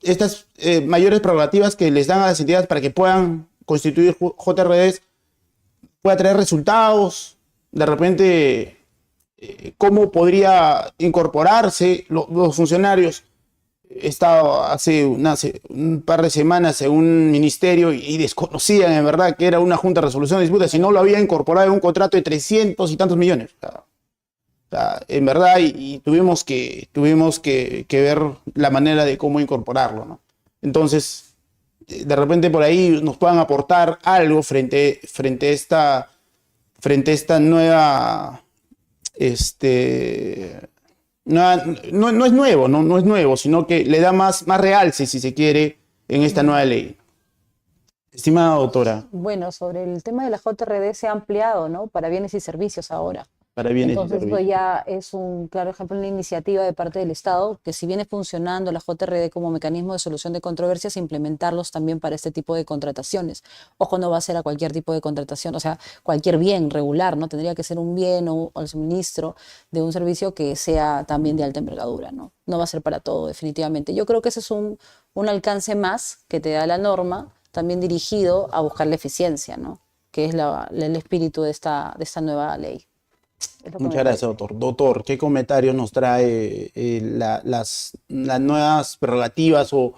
[SPEAKER 1] estas mayores prerrogativas que les dan a las entidades para que puedan constituir JRDs pueda traer resultados? De repente, ¿cómo podría incorporarse los funcionarios? He estado hace un par de semanas en un ministerio y desconocían en verdad que era una Junta de Resolución de Disputas y no lo había incorporado en un contrato de 300 y tantos millones. O sea, en verdad, y tuvimos que ver la manera de cómo incorporarlo, ¿no? Entonces, de repente por ahí nos puedan aportar algo frente a esta nueva... No es nuevo, sino que le da más realce, si se quiere, en esta nueva ley. Estimada doctora.
[SPEAKER 2] Bueno, sobre el tema de la JRD se ha ampliado, ¿no? Para bienes y servicios ahora.
[SPEAKER 1] Para bienes y
[SPEAKER 2] Entonces, esto
[SPEAKER 1] servicios.
[SPEAKER 2] ya es un claro ejemplo, una iniciativa de parte del Estado que si viene funcionando la JRD como mecanismo de solución de controversias, implementarlos también para este tipo de contrataciones. Ojo, no va a ser a cualquier tipo de contratación, o sea, cualquier bien regular, ¿no? Tendría que ser un bien o el suministro de un servicio que sea también de alta envergadura, ¿no? No va a ser para todo, definitivamente. Yo creo que ese es un alcance más que te da la norma, también dirigido a buscar la eficiencia, ¿no? Que es el espíritu de esta nueva ley.
[SPEAKER 1] Muchas gracias, doctor. Doctor, ¿qué comentario nos trae las nuevas prerrogativas o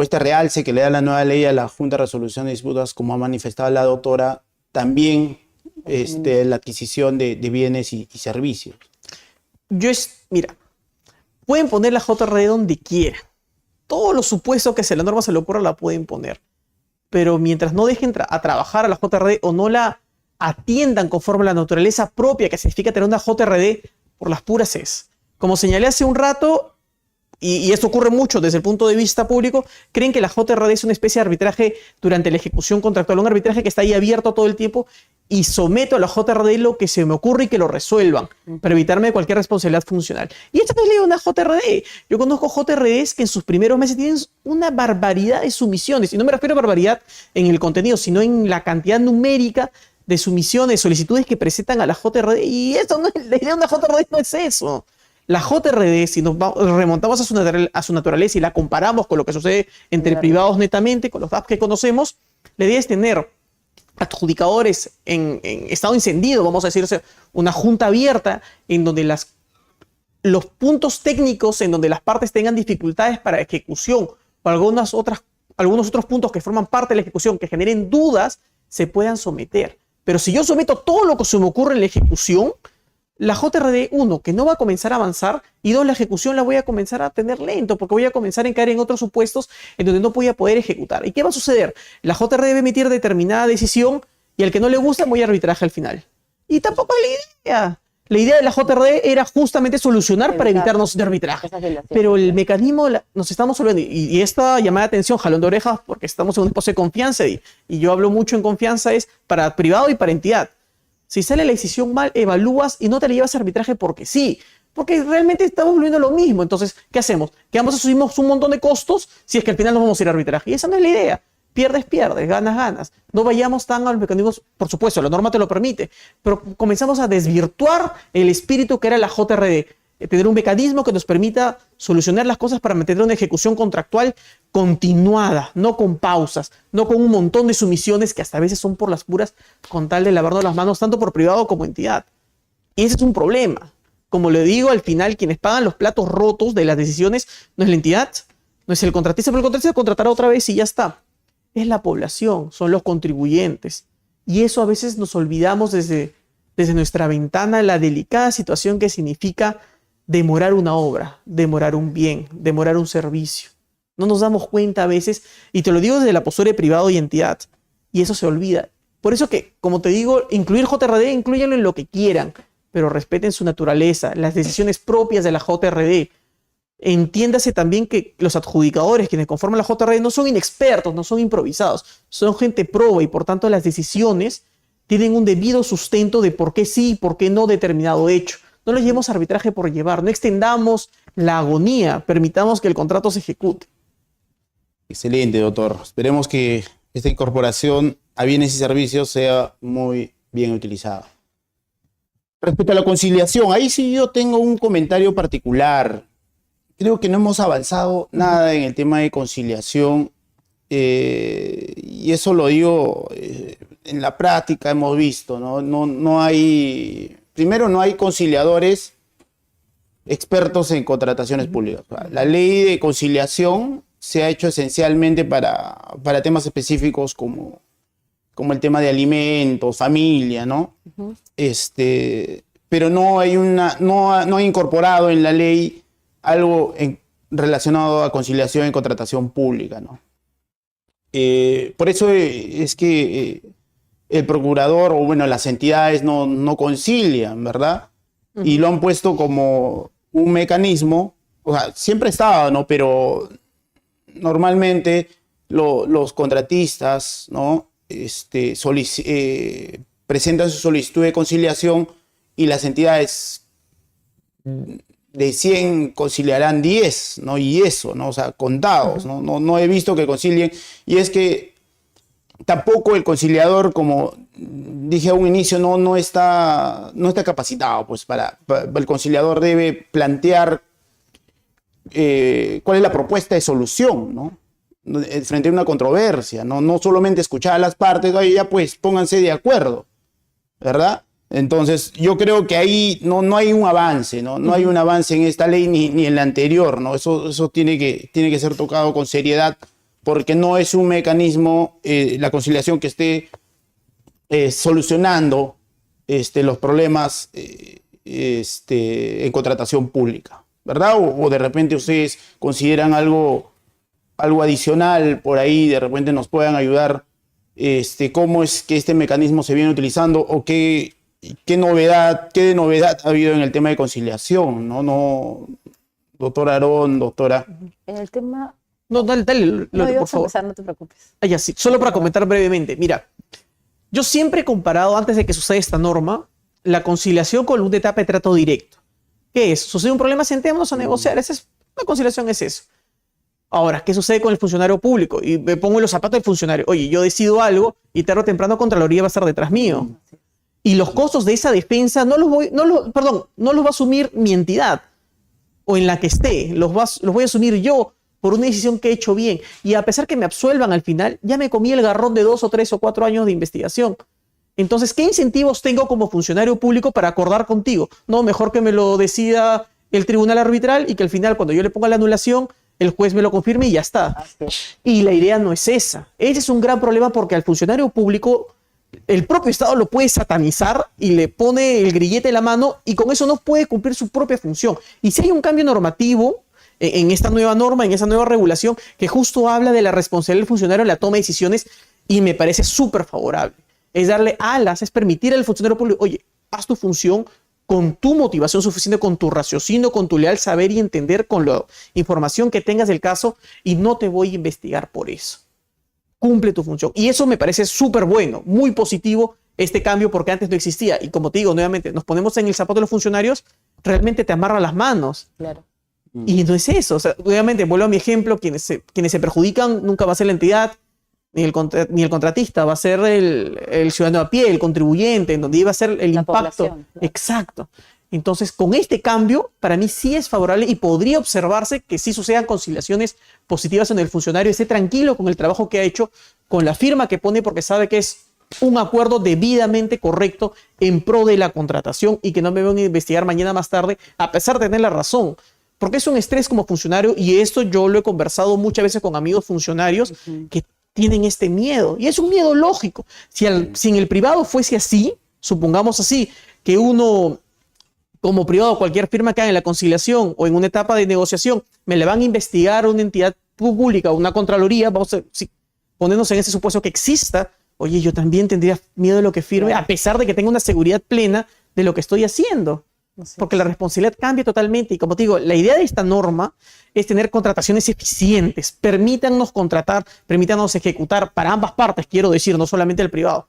[SPEAKER 1] este realce que le da la nueva ley a la Junta de Resolución de Disputas, como ha manifestado la doctora, también la adquisición de bienes y servicios?
[SPEAKER 3] Mira, pueden poner la JRD donde quieran. Todos los supuestos que la norma se le ocurra la pueden poner. Pero mientras no dejen a trabajar a la JRD o no la atiendan conforme a la naturaleza propia que significa tener una JRD, por las puras es. Como señalé hace un rato, y esto ocurre mucho desde el punto de vista público, creen que la JRD es una especie de arbitraje durante la ejecución contractual, un arbitraje que está ahí abierto todo el tiempo y someto a la JRD lo que se me ocurre y que lo resuelvan para evitarme cualquier responsabilidad funcional. Y esta no es una JRD. Yo conozco JRDs que en sus primeros meses tienen una barbaridad de sumisiones, y no me refiero a barbaridad en el contenido, sino en la cantidad numérica de sumisiones, solicitudes que presentan a la JRD, y esto no es, la idea de una JRD no es eso. La JRD, si nos remontamos a su naturaleza y la comparamos con lo que sucede entre privados netamente, con los datos que conocemos, la idea es tener adjudicadores en estado encendido, vamos a decirse, una junta abierta en donde los puntos técnicos, en donde las partes tengan dificultades para ejecución o algunos otros puntos que forman parte de la ejecución que generen dudas, se puedan someter. Pero si yo someto todo lo que se me ocurre en la ejecución, la JRD, uno, que no va a comenzar a avanzar, y dos, la ejecución la voy a comenzar a tener lento, porque voy a comenzar a caer en otros supuestos en donde no voy a poder ejecutar. ¿Y qué va a suceder? La JRD debe emitir determinada decisión y al que no le gusta voy a arbitraje al final. Y tampoco es la idea. La idea de la JRD era justamente solucionar para evitarnos de arbitraje. Pero el mecanismo nos estamos olvidando. Y esta llamada de atención, jalón de orejas, porque estamos en un espacio de confianza y yo hablo mucho en confianza, es para privado y para entidad. Si sale la decisión mal, evalúas y no te la llevas a arbitraje porque sí. Porque realmente estamos volviendo lo mismo. Entonces, ¿qué hacemos? Que ambos asumimos un montón de costos si es que al final nos vamos a ir a arbitraje. Y esa no es la idea. Pierdes, ganas. No vayamos tan a los mecanismos, por supuesto, la norma te lo permite, pero comenzamos a desvirtuar el espíritu que era la JRD. Tener un mecanismo que nos permita solucionar las cosas para mantener una ejecución contractual continuada, no con pausas, no con un montón de sumisiones que hasta a veces son por las puras, con tal de lavarnos las manos tanto por privado como entidad. Y ese es un problema. Como le digo, al final quienes pagan los platos rotos de las decisiones no es la entidad, no es el contratista, pero el contratista contratará otra vez y ya está. Es la población, son los contribuyentes. Y eso a veces nos olvidamos desde desde nuestra ventana la delicada situación que significa demorar una obra, demorar un bien, demorar un servicio. No nos damos cuenta a veces, y te lo digo desde la postura de privado y entidad, y eso se olvida. Por eso que, como te digo, incluir JRD, incluyanlo en lo que quieran, pero respeten su naturaleza, las decisiones propias de la JRD. Entiéndase también que los adjudicadores, quienes conforman la JRD, no son inexpertos, no son improvisados, son gente proba y por tanto las decisiones tienen un debido sustento de por qué sí y por qué no determinado hecho. No lo llevemos a arbitraje por llevar, no extendamos la agonía, permitamos que el contrato se ejecute.
[SPEAKER 1] Excelente, doctor. Esperemos que esta incorporación a bienes y servicios sea muy bien utilizada. Respecto a la conciliación, ahí sí yo tengo un comentario particular. Creo que no hemos avanzado nada en el tema de conciliación, y eso lo digo en la práctica, hemos visto, ¿no? No hay, primero no hay conciliadores expertos en contrataciones públicas. La ley de conciliación se ha hecho esencialmente para temas específicos como el tema de alimentos, familia, ¿no? Pero no ha incorporado en la ley algo relacionado a conciliación en contratación pública, ¿no? Por eso es que el procurador o bueno, las entidades no concilian, ¿verdad? Y lo han puesto como un mecanismo, o sea, siempre estaba, ¿no? Pero normalmente los contratistas, ¿no? Presentan su solicitud de conciliación y las entidades de 100 conciliarán 10, ¿no? Y eso, ¿no? O sea, contados, ¿no? No he visto que concilien. Y es que tampoco el conciliador, como dije a un inicio, no está capacitado, pues el conciliador debe plantear cuál es la propuesta de solución, ¿no? Frente a una controversia, no solamente escuchar a las partes, oye, ya pues pónganse de acuerdo, ¿verdad? Entonces, yo creo que ahí no hay un avance, no hay un avance en esta ley ni en la anterior, ¿no? Eso tiene que ser tocado con seriedad, porque no es un mecanismo, la conciliación que esté solucionando los problemas en contratación pública, ¿verdad? O de repente ustedes consideran algo adicional por ahí, de repente nos puedan ayudar, cómo es que este mecanismo se viene utilizando o qué de novedad ha habido en el tema de conciliación, ¿no? Doctor Aarón, doctora.
[SPEAKER 2] En el tema...
[SPEAKER 3] No, dale, por favor.
[SPEAKER 2] Empezar, no te preocupes.
[SPEAKER 3] Ya sí, solo para comentar brevemente. Mira, yo siempre he comparado, antes de que suceda esta norma, la conciliación con una etapa de trato directo. ¿Qué es? Sucede un problema, sentémonos a negociar. La conciliación es eso. Ahora, ¿qué sucede con el funcionario público? Y me pongo en los zapatos del funcionario. Oye, yo decido algo y tarde o temprano Contraloría va a estar detrás mío. Y los costos de esa defensa no los va a asumir mi entidad o en la que esté. Los voy a asumir yo por una decisión que he hecho bien. Y a pesar que me absuelvan al final, ya me comí el garrón de 2 o 3 o 4 años de investigación. Entonces, ¿qué incentivos tengo como funcionario público para acordar contigo? No, mejor que me lo decida el tribunal arbitral y que al final, cuando yo le ponga la anulación, el juez me lo confirme y ya está. Y la idea no es esa. Ese es un gran problema porque al funcionario público el propio Estado lo puede satanizar y le pone el grillete en la mano y con eso no puede cumplir su propia función. Y si hay un cambio normativo en esta nueva norma, en esa nueva regulación, que justo habla de la responsabilidad del funcionario en la toma de decisiones y me parece súper favorable. Es darle alas, es permitir al funcionario público, oye, haz tu función con tu motivación suficiente, con tu raciocinio, con tu leal saber y entender, con la información que tengas del caso y no te voy a investigar por eso. Cumple tu función. Y eso me parece súper bueno, muy positivo este cambio porque antes no existía. Y como te digo, nuevamente, nos ponemos en el zapato de los funcionarios, realmente te amarra las manos.
[SPEAKER 2] Claro.
[SPEAKER 3] Y no es eso. O sea, obviamente, vuelvo a mi ejemplo, quienes se perjudican nunca va a ser la entidad, ni el contratista, va a ser el ciudadano a pie, el contribuyente, en donde iba a ser el
[SPEAKER 2] La
[SPEAKER 3] impacto.
[SPEAKER 2] población, claro.
[SPEAKER 3] Exacto. Entonces, con este cambio, para mí sí es favorable y podría observarse que sí sucedan conciliaciones positivas en el funcionario, esté tranquilo con el trabajo que ha hecho, con la firma que pone, porque sabe que es un acuerdo debidamente correcto en pro de la contratación y que no me van a investigar mañana más tarde, a pesar de tener la razón. Porque es un estrés como funcionario y esto yo lo he conversado muchas veces con amigos funcionarios que tienen este miedo y es un miedo lógico. Si en el privado fuese así, Supongamos así, que uno, como privado, cualquier firma que haga en la conciliación o en una etapa de negociación, me le van a investigar una entidad pública o una contraloría, vamos a ponernos en ese supuesto que exista, oye, yo también tendría miedo de lo que firme, a pesar de que tenga una seguridad plena de lo que estoy haciendo. Porque la responsabilidad cambia totalmente. Y como te digo, la idea de esta norma es tener contrataciones eficientes. Permítanos contratar, permítanos ejecutar para ambas partes, quiero decir, no solamente el privado.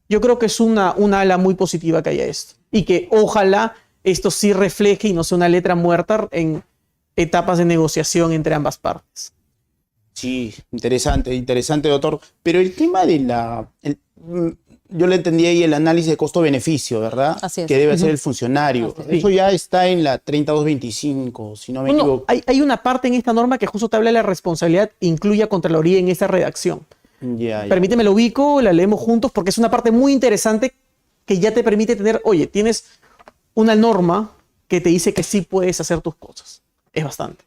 [SPEAKER 3] Yo creo que es una ala muy positiva que haya esto. Y que ojalá esto sí refleje y no sea una letra muerta en etapas de negociación entre ambas partes.
[SPEAKER 1] Sí, interesante, doctor. Pero el tema de yo le entendí ahí el análisis de costo-beneficio, ¿verdad?
[SPEAKER 2] Así es.
[SPEAKER 1] Que debe hacer el funcionario. Eso ya está en la 3225, si no me equivoco.
[SPEAKER 3] Hay una parte en esta norma que justo te habla de la responsabilidad, incluye a Contraloría en esa redacción.
[SPEAKER 1] Ya.
[SPEAKER 3] Permíteme, lo ubico, la leemos juntos, porque es una parte muy interesante que ya te permite tener, oye, tienes una norma que te dice que sí puedes hacer tus cosas. Es bastante.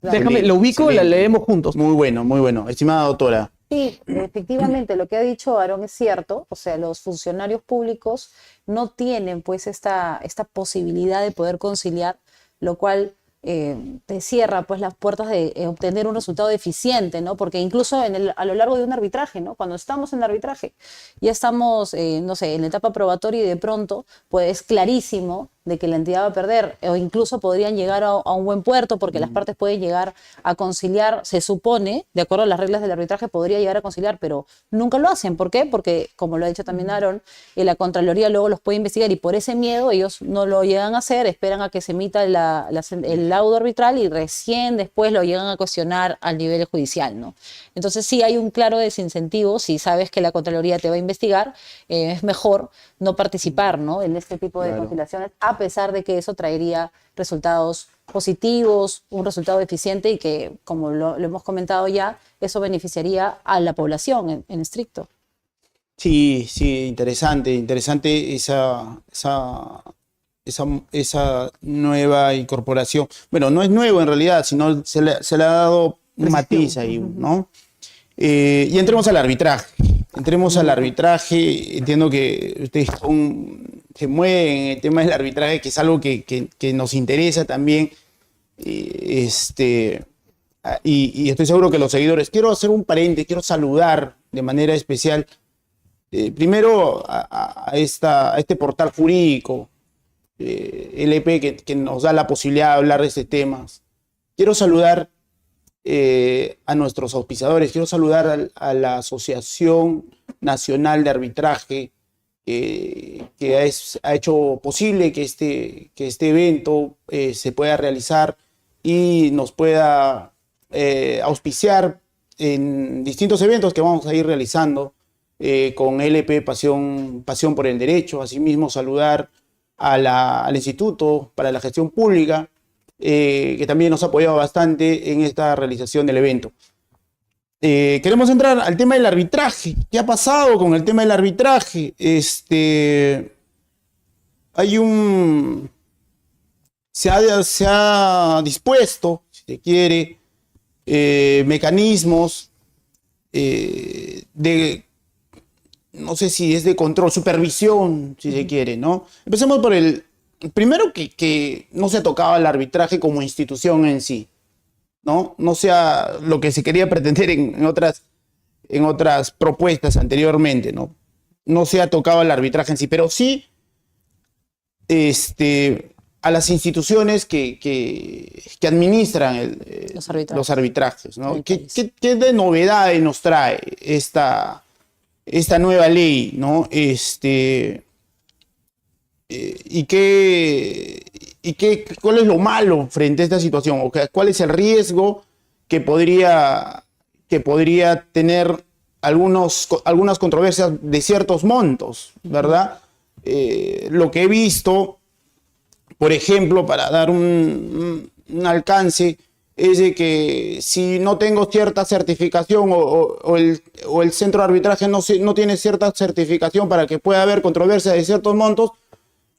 [SPEAKER 3] Déjame, lo ubico, la leemos juntos.
[SPEAKER 1] Muy bueno. Estimada doctora.
[SPEAKER 2] Sí, efectivamente, lo que ha dicho Aarón es cierto, o sea, los funcionarios públicos no tienen pues esta posibilidad de poder conciliar, lo cual te cierra pues las puertas de obtener un resultado eficiente, ¿no? Porque incluso a lo largo de un arbitraje, ¿no? Cuando estamos en arbitraje, ya estamos, no sé, en la etapa probatoria y de pronto, pues es clarísimo de que la entidad va a perder, o incluso podrían llegar a un buen puerto porque las partes pueden llegar a conciliar, se supone, de acuerdo a las reglas del arbitraje, podría llegar a conciliar, pero nunca lo hacen. ¿Por qué? Porque, como lo ha dicho también Aarón, la Contraloría luego los puede investigar y por ese miedo ellos no lo llegan a hacer, esperan a que se emita el laudo arbitral y recién después lo llegan a cuestionar al nivel judicial, ¿no? Entonces sí hay un claro desincentivo, si sabes que la Contraloría te va a investigar, es mejor no participar, ¿no?, en este tipo de conciliaciones, a pesar de que eso traería resultados positivos, un resultado eficiente y que, como lo hemos comentado ya, eso beneficiaría a la población en estricto.
[SPEAKER 1] Sí, interesante esa nueva incorporación. Bueno, no es nuevo en realidad, sino se le ha dado un matiz ahí, ¿no? Y entremos al arbitraje. Entiendo que ustedes se mueven en el tema del arbitraje, que es algo que nos interesa también. Y estoy seguro que los seguidores, quiero hacer un paréntesis, quiero saludar de manera especial, primero a este portal jurídico, LP, que nos da la posibilidad de hablar de este tema. Quiero saludar a nuestros auspiciadores, quiero saludar a la Asociación Nacional de Arbitraje, que ha hecho posible que este evento se pueda realizar y nos pueda auspiciar en distintos eventos que vamos a ir realizando con LP Pasión por el Derecho. Asimismo, saludar al Instituto para la Gestión Pública, que también nos ha apoyado bastante en esta realización del evento. Queremos entrar al tema del arbitraje. ¿Qué ha pasado con el tema del arbitraje? Se ha dispuesto, si se quiere, mecanismos de, no sé si es de control, supervisión, si se quiere, ¿no? Empecemos por primero que no se tocaba el arbitraje como institución en sí, ¿no? No sea lo que se quería pretender en otras propuestas anteriormente, ¿no? No se ha tocado el arbitraje en sí, pero sí a las instituciones que administran los arbitrajes, ¿no? ¿Qué de novedades nos trae esta nueva ley, ¿no? ¿Cuál es lo malo frente a esta situación? O sea, ¿cuál es el riesgo que podría tener algunas controversias de ciertos montos, ¿verdad? Lo que he visto, por ejemplo, para dar un alcance, es de que si no tengo cierta certificación o el centro de arbitraje no tiene cierta certificación para que pueda haber controversia de ciertos montos,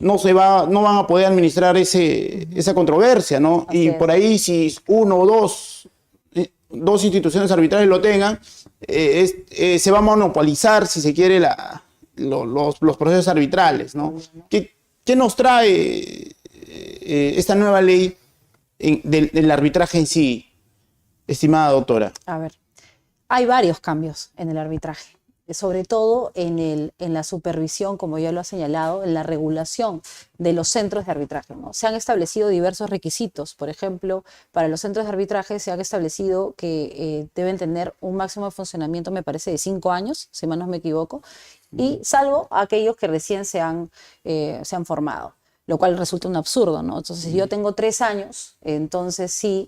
[SPEAKER 1] no van a poder administrar esa controversia, ¿no?
[SPEAKER 2] Así
[SPEAKER 1] y
[SPEAKER 2] es.
[SPEAKER 1] por ahí, si uno o dos instituciones arbitrales lo tengan, se va a monopolizar, si se quiere, los procesos arbitrales, ¿no? ¿Qué nos trae esta nueva ley del arbitraje en sí, estimada doctora?
[SPEAKER 2] A ver, hay varios cambios en el arbitraje, sobre todo en la supervisión, como ya lo ha señalado, en la regulación de los centros de arbitraje, ¿no? Se han establecido diversos requisitos. Por ejemplo, para los centros de arbitraje se han establecido que deben tener un máximo de funcionamiento, me parece, de 5 años, si mal no me equivoco, y salvo aquellos que recién se han formado, lo cual resulta un absurdo, ¿no? Entonces, si yo tengo 3 años, entonces sí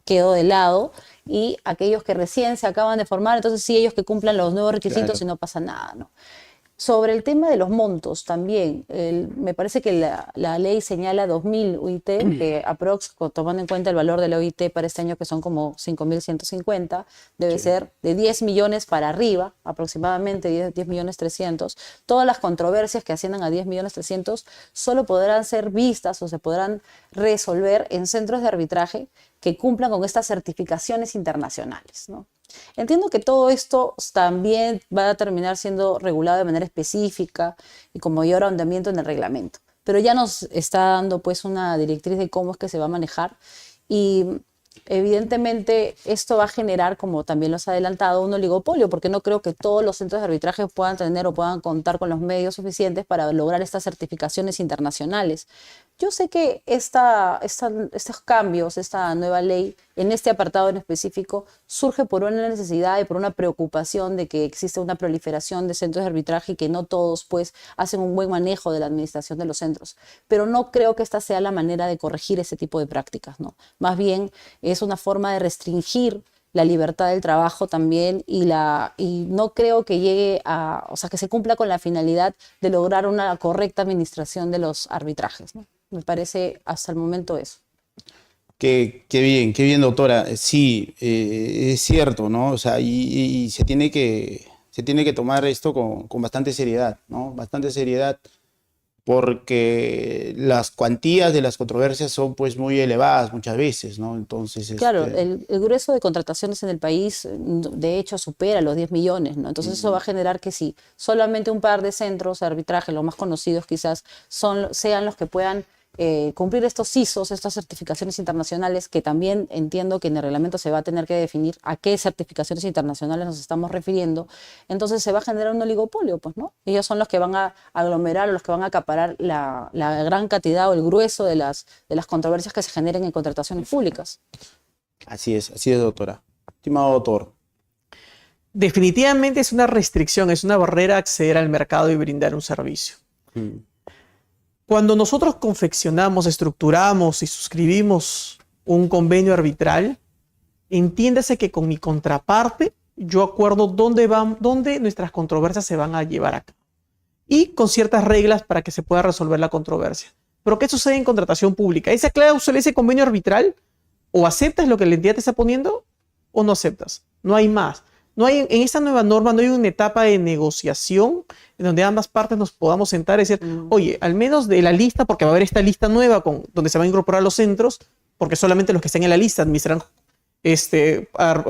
[SPEAKER 2] quedo de lado, y aquellos que recién se acaban de formar, entonces sí, ellos que cumplan los nuevos requisitos, claro, y no pasa nada, ¿no? Sobre el tema de los montos también, me parece que la ley señala 2.000 UIT, que aprox, tomando en cuenta el valor de la UIT para este año, que son como 5.150, debe ser de 10 millones para arriba, aproximadamente 10 millones 300. Todas las controversias que asciendan a 10 millones 300 solo podrán ser vistas o se podrán resolver en centros de arbitraje que cumplan con estas certificaciones internacionales, ¿no? Entiendo que todo esto también va a terminar siendo regulado de manera específica y con mayor ahondamiento en el reglamento, pero ya nos está dando pues una directriz de cómo es que se va a manejar, y evidentemente esto va a generar, como también lo has adelantado, un oligopolio, porque no creo que todos los centros de arbitraje puedan tener o puedan contar con los medios suficientes para lograr estas certificaciones internacionales. Yo sé que estos cambios, esta nueva ley, en este apartado en específico, surge por una necesidad y por una preocupación de que existe una proliferación de centros de arbitraje y que no todos pues hacen un buen manejo de la administración de los centros. Pero no creo que esta sea la manera de corregir ese tipo de prácticas, ¿no? Más bien es una forma de restringir la libertad del trabajo también, y no creo que llegue o sea, que se cumpla con la finalidad de lograr una correcta administración de los arbitrajes, ¿no? Me parece hasta el momento eso.
[SPEAKER 1] Qué bien, doctora. Sí, es cierto, ¿no? O sea, y se tiene que tomar esto con bastante seriedad, ¿no? Bastante seriedad, porque las cuantías de las controversias son pues muy elevadas muchas veces, ¿no? Entonces,
[SPEAKER 2] claro, el grueso de contrataciones en el país, de hecho, supera los 10 millones, ¿no? Entonces eso va a generar que sí, solamente un par de centros de arbitraje, los más conocidos quizás, sean los que puedan cumplir estos ISOs, estas certificaciones internacionales, que también entiendo que en el reglamento se va a tener que definir a qué certificaciones internacionales nos estamos refiriendo. Entonces se va a generar un oligopolio, pues, ¿no? Ellos son los que van a aglomerar, o los que van a acaparar la gran cantidad o el grueso de las controversias que se generen en contrataciones públicas.
[SPEAKER 1] Así es, doctora. Estimado doctor.
[SPEAKER 3] Definitivamente es una restricción, es una barrera acceder al mercado y brindar un servicio. Cuando nosotros confeccionamos, estructuramos y suscribimos un convenio arbitral, entiéndase que con mi contraparte yo acuerdo dónde nuestras controversias se van a llevar a cabo, y con ciertas reglas para que se pueda resolver la controversia. Pero ¿qué sucede en contratación pública? Esa cláusula, ese convenio arbitral, o aceptas lo que la entidad te está poniendo o no aceptas. No hay más. No hay, en esta nueva norma no hay una etapa de negociación en donde ambas partes nos podamos sentar y decir, oye, al menos de la lista, porque va a haber esta lista nueva donde se van a incorporar los centros, porque solamente los que estén en la lista administrarán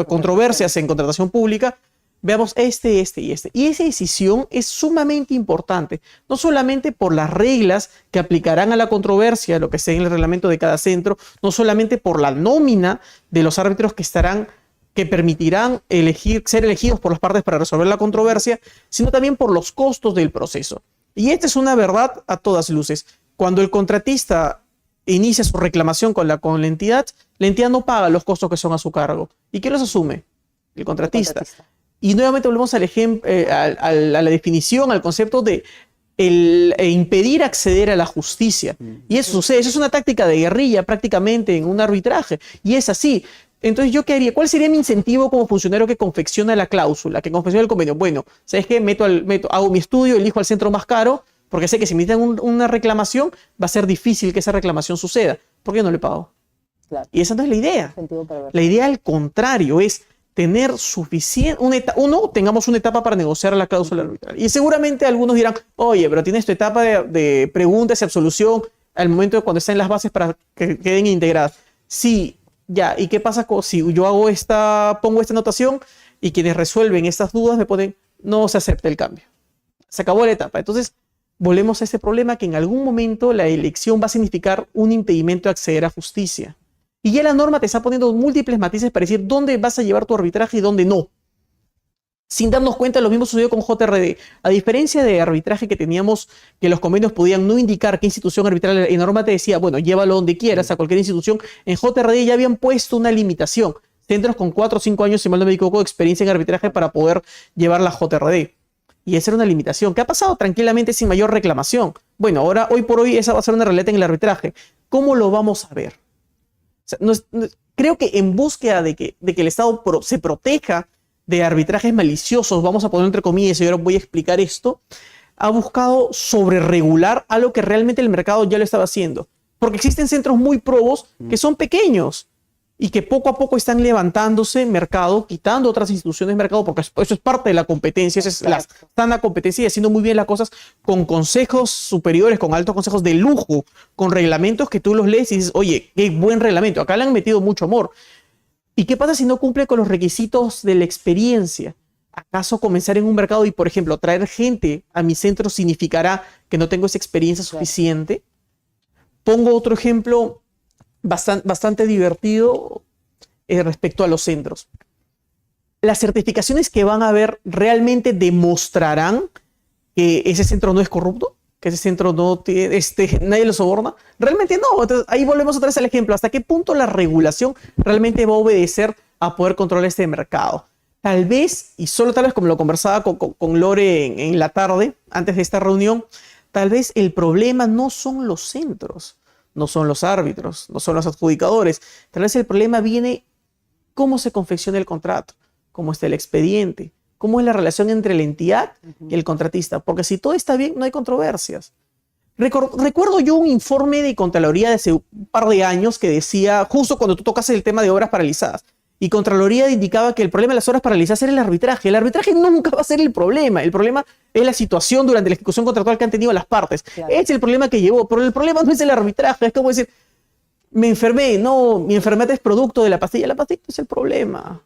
[SPEAKER 3] controversias en contratación pública, veamos este y este. Y esa decisión es sumamente importante, no solamente por las reglas que aplicarán a la controversia, lo que esté en el reglamento de cada centro, no solamente por la nómina de los árbitros que permitirán ser elegidos por las partes para resolver la controversia, sino también por los costos del proceso. Y esta es una verdad a todas luces. Cuando el contratista inicia su reclamación con la entidad no paga los costos que son a su cargo. ¿Y quién los asume? El contratista. Y nuevamente volvemos al ejemplo, a la definición, al concepto de impedir acceder a la justicia. Y eso sucede, eso es una táctica de guerrilla prácticamente en un arbitraje. Y es así. Entonces, ¿yo qué haría? ¿Cuál sería mi incentivo como funcionario que confecciona la cláusula, que confecciona el convenio? Bueno, ¿sabes qué? Hago mi estudio, elijo al centro más caro, porque sé que si me dan una reclamación, va a ser difícil que esa reclamación suceda. ¿Por qué no le pago? Claro. Y esa no es la idea. La idea, al contrario, es tener tengamos una etapa para negociar la cláusula arbitral. Y seguramente algunos dirán, oye, pero tienes tu etapa de preguntas y absolución al momento de cuando estén las bases para que queden integradas. Sí. Ya, ¿y qué pasa si yo pongo esta anotación y quienes resuelven estas dudas me ponen no se acepta el cambio? se acabó la etapa. Entonces, volvemos a este problema que en algún momento la elección va a significar un impedimento de acceder a justicia. Y ya la norma te está poniendo múltiples matices para decir dónde vas a llevar tu arbitraje y dónde no. Sin darnos cuenta, lo mismo sucedió con JRD. A diferencia de arbitraje que teníamos, que los convenios podían no indicar qué institución arbitral era, y norma te decía, bueno, llévalo donde quieras, a cualquier institución, en JRD ya habían puesto una limitación. Centros con 4 o 5 años, si mal no me equivoco, de experiencia en arbitraje para poder llevar la JRD. Y esa era una limitación que ha pasado tranquilamente sin mayor reclamación. Bueno, ahora, hoy por hoy, esa va a ser una realidad en el arbitraje. ¿Cómo lo vamos a ver? O sea, creo que en búsqueda de que el Estado se proteja de arbitrajes maliciosos, vamos a poner entre comillas, y ahora voy a explicar esto, ha buscado sobreregular algo que realmente el mercado ya lo estaba haciendo. Porque existen centros muy probos que son pequeños y que poco a poco están levantándose mercado, quitando otras instituciones de mercado, porque eso es parte de la competencia, esa es la sana competencia y haciendo muy bien las cosas con consejos superiores, con altos consejos de lujo, con reglamentos que tú los lees y dices, oye, qué buen reglamento, acá le han metido mucho amor. ¿Y qué pasa si no cumple con los requisitos de la experiencia? ¿Acaso comenzar en un mercado y, por ejemplo, traer gente a mi centro significará que no tengo esa experiencia suficiente? Pongo otro ejemplo bastante divertido respecto a los centros. Las certificaciones que van a haber realmente demostrarán que ese centro no es corrupto, que ese centro no tiene, nadie lo soborna. Realmente no. Entonces, ahí volvemos otra vez al ejemplo. ¿Hasta qué punto la regulación realmente va a obedecer a poder controlar este mercado? Tal vez, y solo tal vez como lo conversaba con Lore en la tarde, antes de esta reunión, tal vez el problema no son los centros, no son los árbitros, no son los adjudicadores. Tal vez el problema viene cómo se confecciona el contrato, cómo está el expediente, cómo es la relación entre la entidad y el contratista. Porque si todo está bien, no hay controversias. Recuerdo yo un informe de Contraloría de hace un par de años que decía, justo cuando tú tocas el tema de obras paralizadas, y Contraloría indicaba que el problema de las obras paralizadas era el arbitraje. El arbitraje nunca va a ser el problema es la situación durante la ejecución contractual que han tenido las partes. Claro. Es el problema que llevó, pero el problema no es el arbitraje. Es como decir, me enfermé, no, mi enfermedad es producto de la pastilla no es el problema.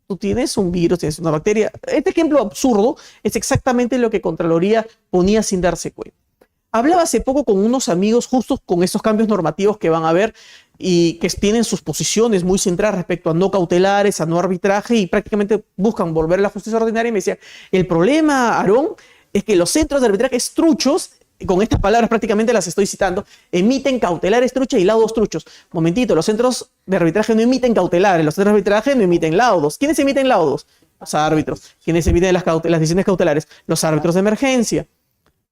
[SPEAKER 3] Tú tienes un virus, tienes una bacteria. Este ejemplo absurdo es exactamente lo que Contraloría ponía sin darse cuenta. Hablaba hace poco con unos amigos justo con estos cambios normativos que van a haber y que tienen sus posiciones muy centradas respecto a no cautelares, a no arbitraje y prácticamente buscan volver a la justicia ordinaria y me decía, el problema, Aarón, es que los centros de arbitraje truchos, con estas palabras prácticamente las estoy citando, emiten cautelares truchos y laudos truchos. Momentito, los centros de arbitraje no emiten cautelares, los centros de arbitraje no emiten laudos. ¿Quiénes emiten laudos? Los árbitros. ¿Quiénes emiten las decisiones cautelares? Los árbitros de emergencia.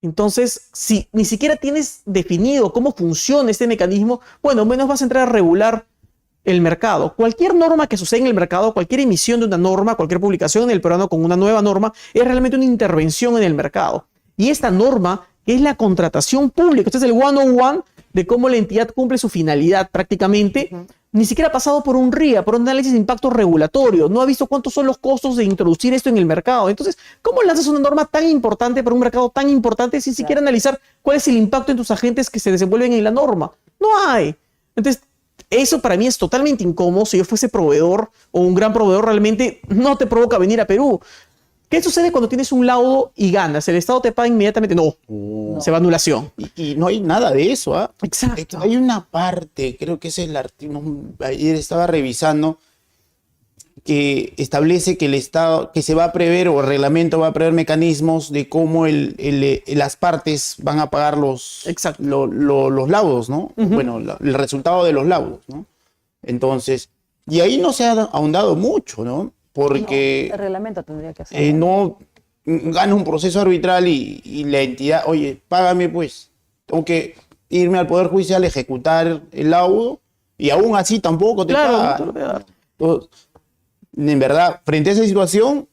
[SPEAKER 3] Entonces, si ni siquiera tienes definido cómo funciona este mecanismo, bueno, menos vas a entrar a regular el mercado. Cualquier norma que suceda en el mercado, cualquier emisión de una norma, cualquier publicación en el peruano con una nueva norma, es realmente una intervención en el mercado. Y esta norma, que es la contratación pública, este es el 101 de cómo la entidad cumple su finalidad prácticamente, ni siquiera ha pasado por un RIA, por un análisis de impacto regulatorio, no ha visto cuántos son los costos de introducir esto en el mercado. Entonces, ¿cómo lanzas una norma tan importante para un mercado tan importante sin siquiera analizar cuál es el impacto en tus agentes que se desenvuelven en la norma? No hay. Entonces, eso para mí es totalmente incómodo. Si yo fuese proveedor o un gran proveedor, realmente no te provoca venir a Perú. ¿Qué sucede cuando tienes un laudo y ganas? ¿El Estado te paga inmediatamente? No. Se va a anulación.
[SPEAKER 1] Y no hay nada de eso, ¿ah?
[SPEAKER 3] Exacto.
[SPEAKER 1] Hay una parte, creo que es el artículo, ayer estaba revisando, que establece que el Estado, que se va a prever, o el reglamento va a prever mecanismos de cómo las partes van a pagar los laudos, ¿no? Bueno, el resultado de los laudos, ¿no? Entonces, y ahí no se ha ahondado mucho, ¿no? Porque
[SPEAKER 2] el reglamento tendría que hacer.
[SPEAKER 1] no gana un proceso arbitral y la entidad, oye, págame pues, tengo que irme al Poder Judicial, ejecutar el laudo y aún así tampoco te pagan. Entonces, en verdad, frente a esa situación,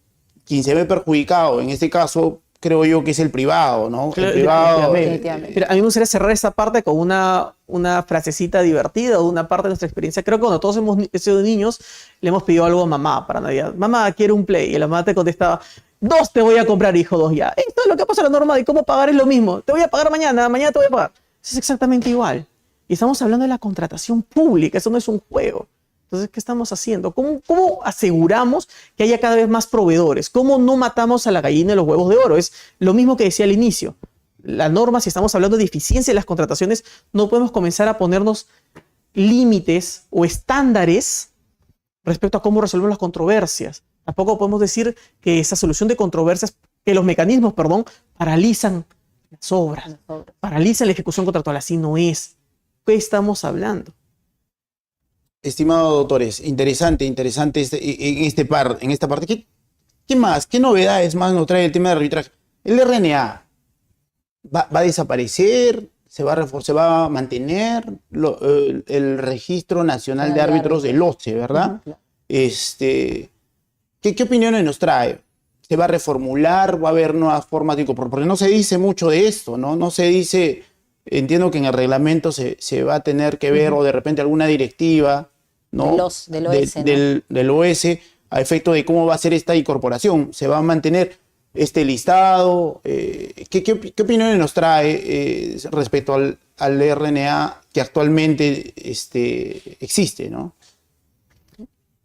[SPEAKER 1] quien se ve perjudicado, en este caso, creo yo que es el privado, ¿no?
[SPEAKER 3] Claro,
[SPEAKER 1] el privado.
[SPEAKER 3] Pero a mí me gustaría cerrar esta parte con una frasecita divertida o una parte de nuestra experiencia. Creo que cuando todos hemos sido niños, le hemos pedido algo a mamá para Navidad. Mamá, quiero un Play. Y la mamá te contestaba, 2 te voy a comprar, hijo, 2 ya. Esto es lo que pasa en la norma de cómo pagar es lo mismo. Te voy a pagar mañana te voy a pagar. Eso es exactamente igual. Y estamos hablando de la contratación pública, eso no es un juego. Entonces, ¿qué estamos haciendo? ¿Cómo aseguramos que haya cada vez más proveedores? ¿Cómo no matamos a la gallina de los huevos de oro? Es lo mismo que decía al inicio. La norma, si estamos hablando de eficiencia en las contrataciones, no podemos comenzar a ponernos límites o estándares respecto a cómo resolver las controversias. Tampoco podemos decir que esa solución de controversias, que los mecanismos, perdón, paralizan las obras, paralizan la ejecución contractual. Así no es. ¿Qué estamos hablando?
[SPEAKER 1] Estimados doctores, interesante en esta parte. ¿Qué más? ¿Qué novedades más nos trae el tema de arbitraje? El RNA va a desaparecer, se va a mantener el Registro Nacional de Árbitros del OCE, ¿verdad? ¿Qué opiniones nos trae? ¿Se va a reformular? ¿Va a haber nuevas formas? Porque no se dice mucho de esto, ¿no? No se dice, entiendo que en el reglamento se va a tener que ver, o de repente alguna directiva, ¿no?
[SPEAKER 2] Del OS, ¿no?
[SPEAKER 1] Del OS, a efecto de cómo va a ser esta incorporación. ¿Se va a mantener este listado? ¿Qué opiniones nos trae respecto al RNA que actualmente existe, ¿no?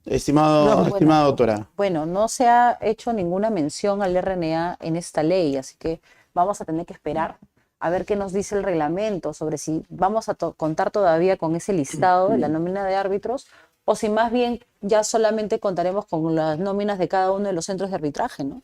[SPEAKER 1] Estimada doctora.
[SPEAKER 2] Bueno, no se ha hecho ninguna mención al RNA en esta ley, así que vamos a tener que esperar a ver qué nos dice el reglamento sobre si vamos a contar todavía con ese listado de la nómina de árbitros o si más bien ya solamente contaremos con las nóminas de cada uno de los centros de arbitraje, ¿no?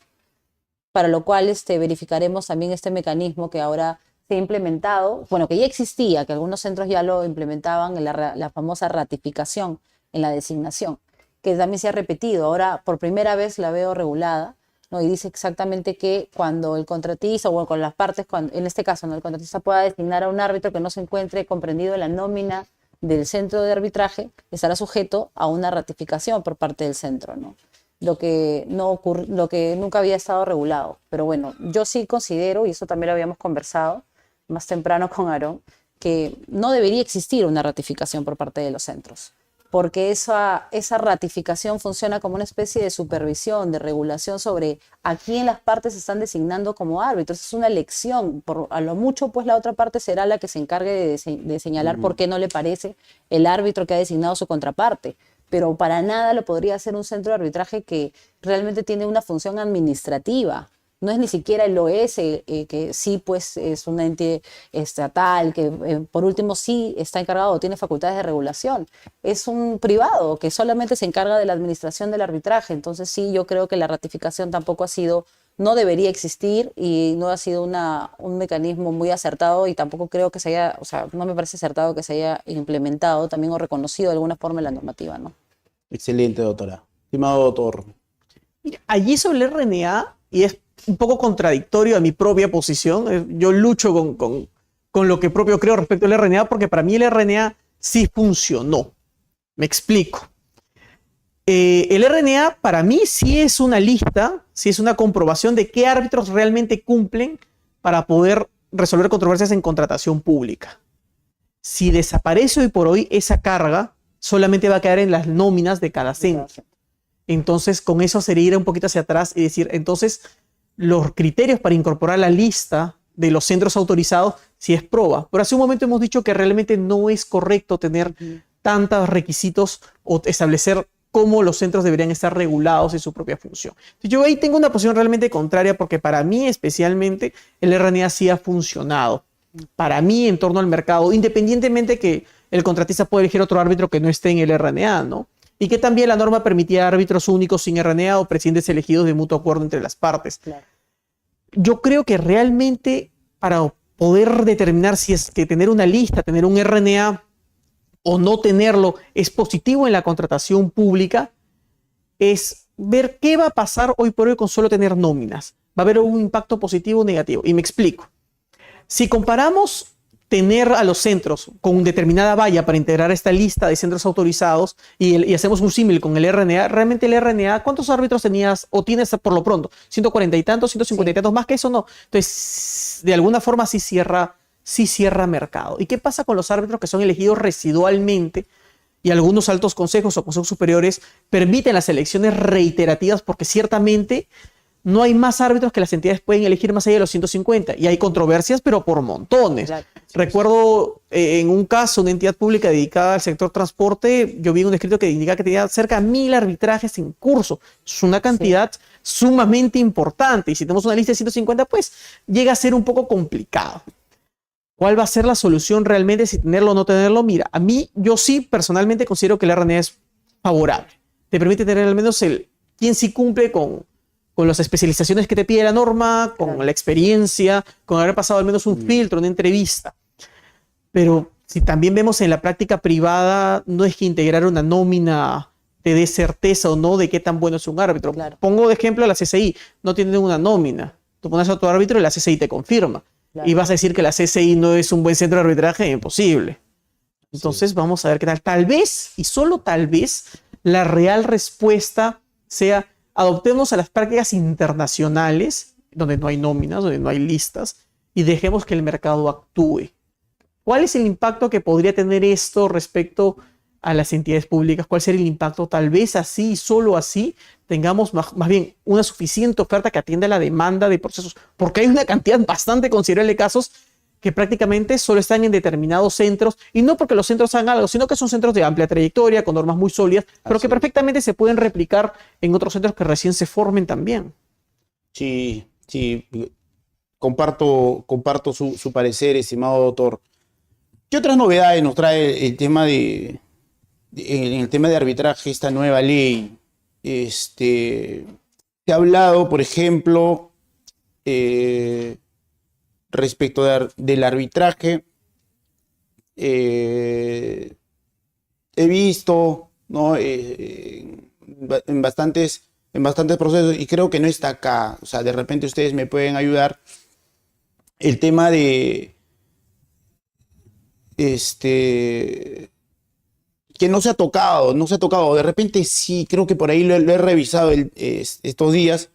[SPEAKER 2] Para lo cual verificaremos también este mecanismo que ahora se ha implementado, bueno, que ya existía, que algunos centros ya lo implementaban en la famosa ratificación en la designación, que también se ha repetido. Ahora por primera vez la veo regulada, ¿no? Y dice exactamente que cuando el contratista, o con las partes, en este caso, ¿no?, el contratista pueda designar a un árbitro que no se encuentre comprendido en la nómina del centro de arbitraje, estará sujeto a una ratificación por parte del centro, ¿no? Lo que nunca había estado regulado. Pero bueno, yo sí considero, y eso también lo habíamos conversado más temprano con Aarón, que no debería existir una ratificación por parte de los centros, porque esa ratificación funciona como una especie de supervisión, de regulación sobre a quién las partes están designando como árbitros. Es una elección. A lo mucho, pues la otra parte será la que se encargue de señalar por qué no le parece el árbitro que ha designado su contraparte. Pero para nada lo podría hacer un centro de arbitraje que realmente tiene una función administrativa. No es ni siquiera el OS, que sí pues es un ente estatal, que por último sí está encargado o tiene facultades de regulación. Es un privado que solamente se encarga de la administración del arbitraje. Entonces sí, yo creo que la ratificación tampoco no debería existir y no ha sido un mecanismo muy acertado, y tampoco creo que no me parece acertado que se haya implementado también o reconocido de alguna forma en la normativa, ¿no?
[SPEAKER 1] Excelente, doctora. Estimado doctor.
[SPEAKER 3] Mira, allí sobre el RNA, y es un poco contradictorio a mi propia posición, yo lucho con lo que propio creo respecto al RNA, porque para mí el RNA sí funcionó. Me explico. El RNA para mí sí es una lista, sí es una comprobación de qué árbitros realmente cumplen para poder resolver controversias en contratación pública. Si desaparece hoy por hoy esa carga, solamente va a quedar en las nóminas de cada centro. Entonces, con eso sería ir un poquito hacia atrás y decir, entonces, los criterios para incorporar la lista de los centros autorizados sí es proba. Pero hace un momento hemos dicho que realmente no es correcto tener tantos requisitos o establecer cómo los centros deberían estar regulados en su propia función. Yo ahí tengo una posición realmente contraria, porque para mí especialmente el RNA sí ha funcionado. Para mí, en torno al mercado, independientemente que el contratista puede elegir otro árbitro que no esté en el RNA, ¿no? Y que también la norma permitía árbitros únicos sin RNA o presidentes elegidos de mutuo acuerdo entre las partes. Claro. Yo creo que realmente para poder determinar si es que tener una lista, tener un RNA o no tenerlo es positivo en la contratación pública, es ver qué va a pasar hoy por hoy con solo tener nóminas. Va a haber un impacto positivo o negativo. Y me explico. Si comparamos tener a los centros con determinada valla para integrar esta lista de centros autorizados y hacemos un símil con el RNA, realmente el RNA, ¿cuántos árbitros tenías o tienes por lo pronto? 140 y tantos, 150 y tantos, más que eso no. Entonces, de alguna forma sí cierra mercado. ¿Y qué pasa con los árbitros que son elegidos residualmente? Y algunos altos consejos o consejos superiores permiten las elecciones reiterativas, porque ciertamente no hay más árbitros que las entidades pueden elegir más allá de los 150. Y hay controversias, pero por montones.
[SPEAKER 2] Claro.
[SPEAKER 3] Recuerdo en un caso, una entidad pública dedicada al sector transporte, yo vi un escrito que indicaba que tenía cerca de 1000 arbitrajes en curso. Es una cantidad sumamente importante. Y si tenemos una lista de 150, pues llega a ser un poco complicado. ¿Cuál va a ser la solución realmente, si tenerlo o no tenerlo? Mira, a mí, yo sí personalmente considero que el RNA es favorable. Te permite tener al menos quien sí cumple con las especializaciones que te pide la norma, con la experiencia, con haber pasado al menos un filtro, una entrevista. Pero si también vemos en la práctica privada, no es que integrar una nómina te dé certeza o no de qué tan bueno es un árbitro.
[SPEAKER 2] Claro.
[SPEAKER 3] Pongo de ejemplo a la CCI, no tienen una nómina. Tú pones a tu árbitro y la CCI te confirma.
[SPEAKER 2] Claro.
[SPEAKER 3] Y vas a decir que la CCI no es un buen centro de arbitraje, imposible. Entonces vamos a ver qué tal. Tal vez, y solo tal vez, la real respuesta sea: adoptemos a las prácticas internacionales, donde no hay nóminas, donde no hay listas, y dejemos que el mercado actúe. ¿Cuál es el impacto que podría tener esto respecto a las entidades públicas? ¿Cuál sería el impacto? Tal vez así y solo así tengamos más bien una suficiente oferta que atienda a la demanda de procesos, porque hay una cantidad bastante considerable de casos que prácticamente solo están en determinados centros, y no porque los centros hagan algo, sino que son centros de amplia trayectoria, con normas muy sólidas, pero que perfectamente se pueden replicar en otros centros que recién se formen también.
[SPEAKER 1] Sí, sí, comparto su parecer, estimado doctor. ¿Qué otras novedades nos trae el tema en el tema de arbitraje, esta nueva ley? Se ha hablado, por ejemplo, respecto del arbitraje. He visto, ¿no? En bastantes procesos, y creo que no está acá. O sea, de repente ustedes me pueden ayudar. El tema de que no se ha tocado. De repente sí, creo que por ahí lo he revisado estos días.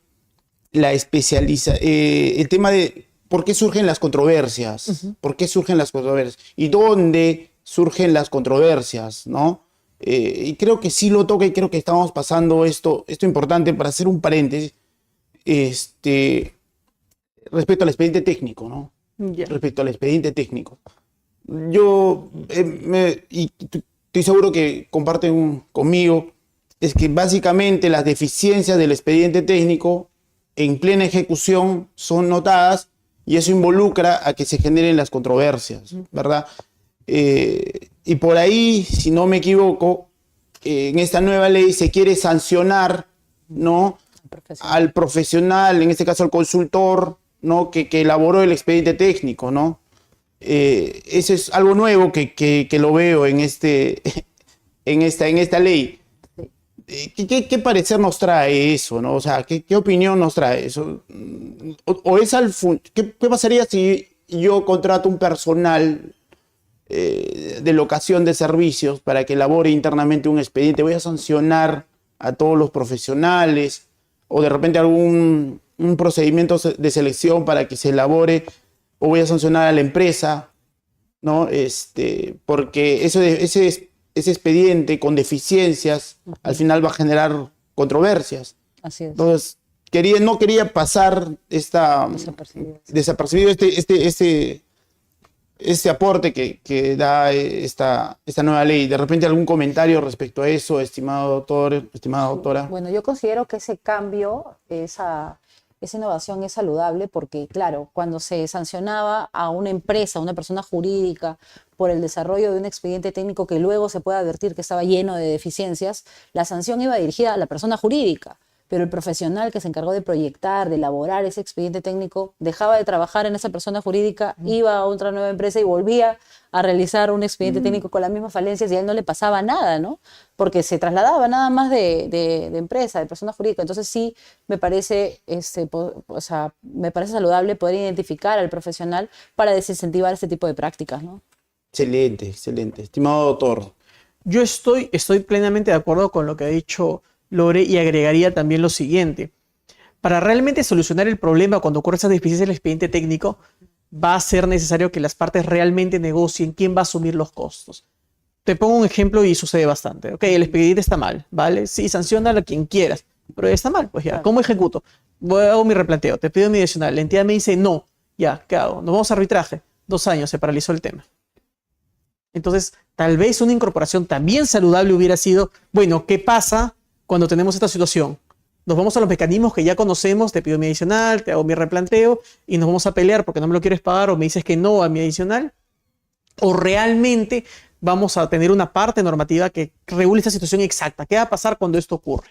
[SPEAKER 1] El tema de por qué surgen las controversias. ¿Por qué surgen las controversias? ¿Y dónde surgen las controversias? ¿No? Y creo que sí lo toca, y creo que estamos pasando esto importante para hacer un paréntesis. Respecto al expediente técnico, ¿no? Respecto al expediente técnico. Yo, y estoy seguro que comparten conmigo, es que básicamente las deficiencias del expediente técnico en plena ejecución son notadas, y eso involucra a que se generen las controversias, ¿verdad? Y por ahí, si no me equivoco, en esta nueva ley se quiere sancionar, ¿no?, al profesional, en este caso al consultor, ¿no?, que elaboró el expediente técnico, ¿no? Eso es algo nuevo que lo veo en esta ley. ¿Qué parecer nos trae eso, ¿no? O sea, ¿qué opinión nos trae eso? ¿Qué pasaría si yo contrato un personal de locación de servicios para que elabore internamente un expediente? ¿Voy a sancionar a todos los profesionales? ¿O de repente un procedimiento de selección para que se elabore? ¿O voy a sancionar a la empresa? ¿No? Porque ese expediente con deficiencias al final va a generar controversias.
[SPEAKER 2] Así es.
[SPEAKER 1] Entonces, no quería pasar desapercibido este aporte que da esta nueva ley. De repente, algún comentario respecto a eso, estimado doctor, estimada doctora.
[SPEAKER 2] Bueno, yo considero que ese cambio, esa innovación es saludable, porque, claro, cuando se sancionaba a una empresa, a una persona jurídica, por el desarrollo de un expediente técnico que luego se puede advertir que estaba lleno de deficiencias, la sanción iba dirigida a la persona jurídica, pero el profesional que se encargó de proyectar, de elaborar ese expediente técnico, dejaba de trabajar en esa persona jurídica, iba a otra nueva empresa y volvía a realizar un expediente técnico con las mismas falencias, y a él no le pasaba nada, ¿no? Porque se trasladaba nada más de empresa, de persona jurídica. Entonces sí me parece, me parece saludable poder identificar al profesional para desincentivar este tipo de prácticas, ¿no?
[SPEAKER 1] Excelente, excelente. Estimado doctor.
[SPEAKER 3] Yo estoy plenamente de acuerdo con lo que ha dicho Lore, y agregaría también lo siguiente. Para realmente solucionar el problema cuando ocurre esa deficiencia del expediente técnico, va a ser necesario que las partes realmente negocien quién va a asumir los costos. Te pongo un ejemplo y sucede bastante. Ok, el expediente está mal, ¿vale? Sí, sanciona a quien quieras, pero está mal, pues ya, ¿cómo ejecuto? hago mi replanteo, te pido mi adicional, la entidad me dice no, ya, ¿qué hago? Nos vamos a arbitraje, 2 años, se paralizó el tema. Entonces, tal vez una incorporación también saludable hubiera sido, bueno, ¿qué pasa cuando tenemos esta situación? Nos vamos a los mecanismos que ya conocemos, te pido mi adicional, te hago mi replanteo y nos vamos a pelear porque no me lo quieres pagar o me dices que no a mi adicional. O realmente vamos a tener una parte normativa que regule esta situación exacta. ¿Qué va a pasar cuando esto ocurre?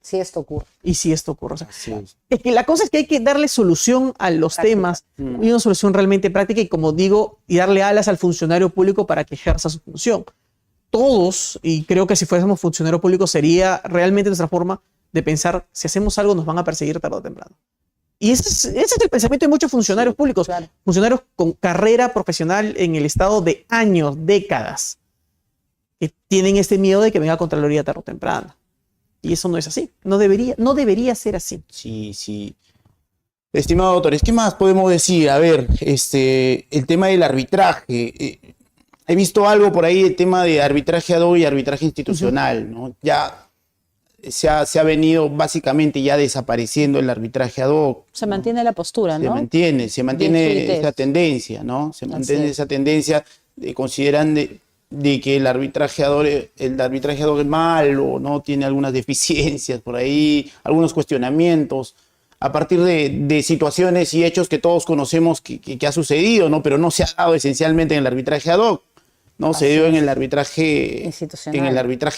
[SPEAKER 2] Si esto ocurre.
[SPEAKER 3] Y si esto ocurre. O sea,
[SPEAKER 1] Así es.
[SPEAKER 3] es que la cosa es que hay que darle solución a los
[SPEAKER 2] Práctica.
[SPEAKER 3] temas y una solución realmente práctica y, como digo, y darle alas al funcionario público para que ejerza su función. Todos, y creo que si fuésemos funcionarios públicos sería realmente nuestra forma de pensar, si hacemos algo nos van a perseguir tarde o temprano. Y ese es el pensamiento de muchos funcionarios públicos,
[SPEAKER 2] claro.
[SPEAKER 3] funcionarios con carrera profesional en el Estado de años, décadas, que tienen este miedo de que venga Contraloría tarde o temprano. Y eso no es así, no debería ser así.
[SPEAKER 1] Sí, sí. Estimado doctores, ¿qué más podemos decir? A ver, el tema del arbitraje. He visto algo por ahí, el tema de arbitraje ad hoc y arbitraje institucional, ¿no? Ya se ha venido básicamente ya desapareciendo el arbitraje ad hoc.
[SPEAKER 2] Se mantiene la postura, ¿no?
[SPEAKER 1] Se mantiene
[SPEAKER 2] fluidez.
[SPEAKER 1] esa tendencia, ¿no? Se mantiene
[SPEAKER 2] es.
[SPEAKER 1] esa tendencia, consideran de que el arbitraje ad hoc es malo, ¿no? Tiene algunas deficiencias por ahí, algunos cuestionamientos, a partir de situaciones y hechos que todos conocemos que ha sucedido, ¿no? Pero no se ha dado esencialmente en el arbitraje ad hoc, ¿no? Se dio en el arbitraje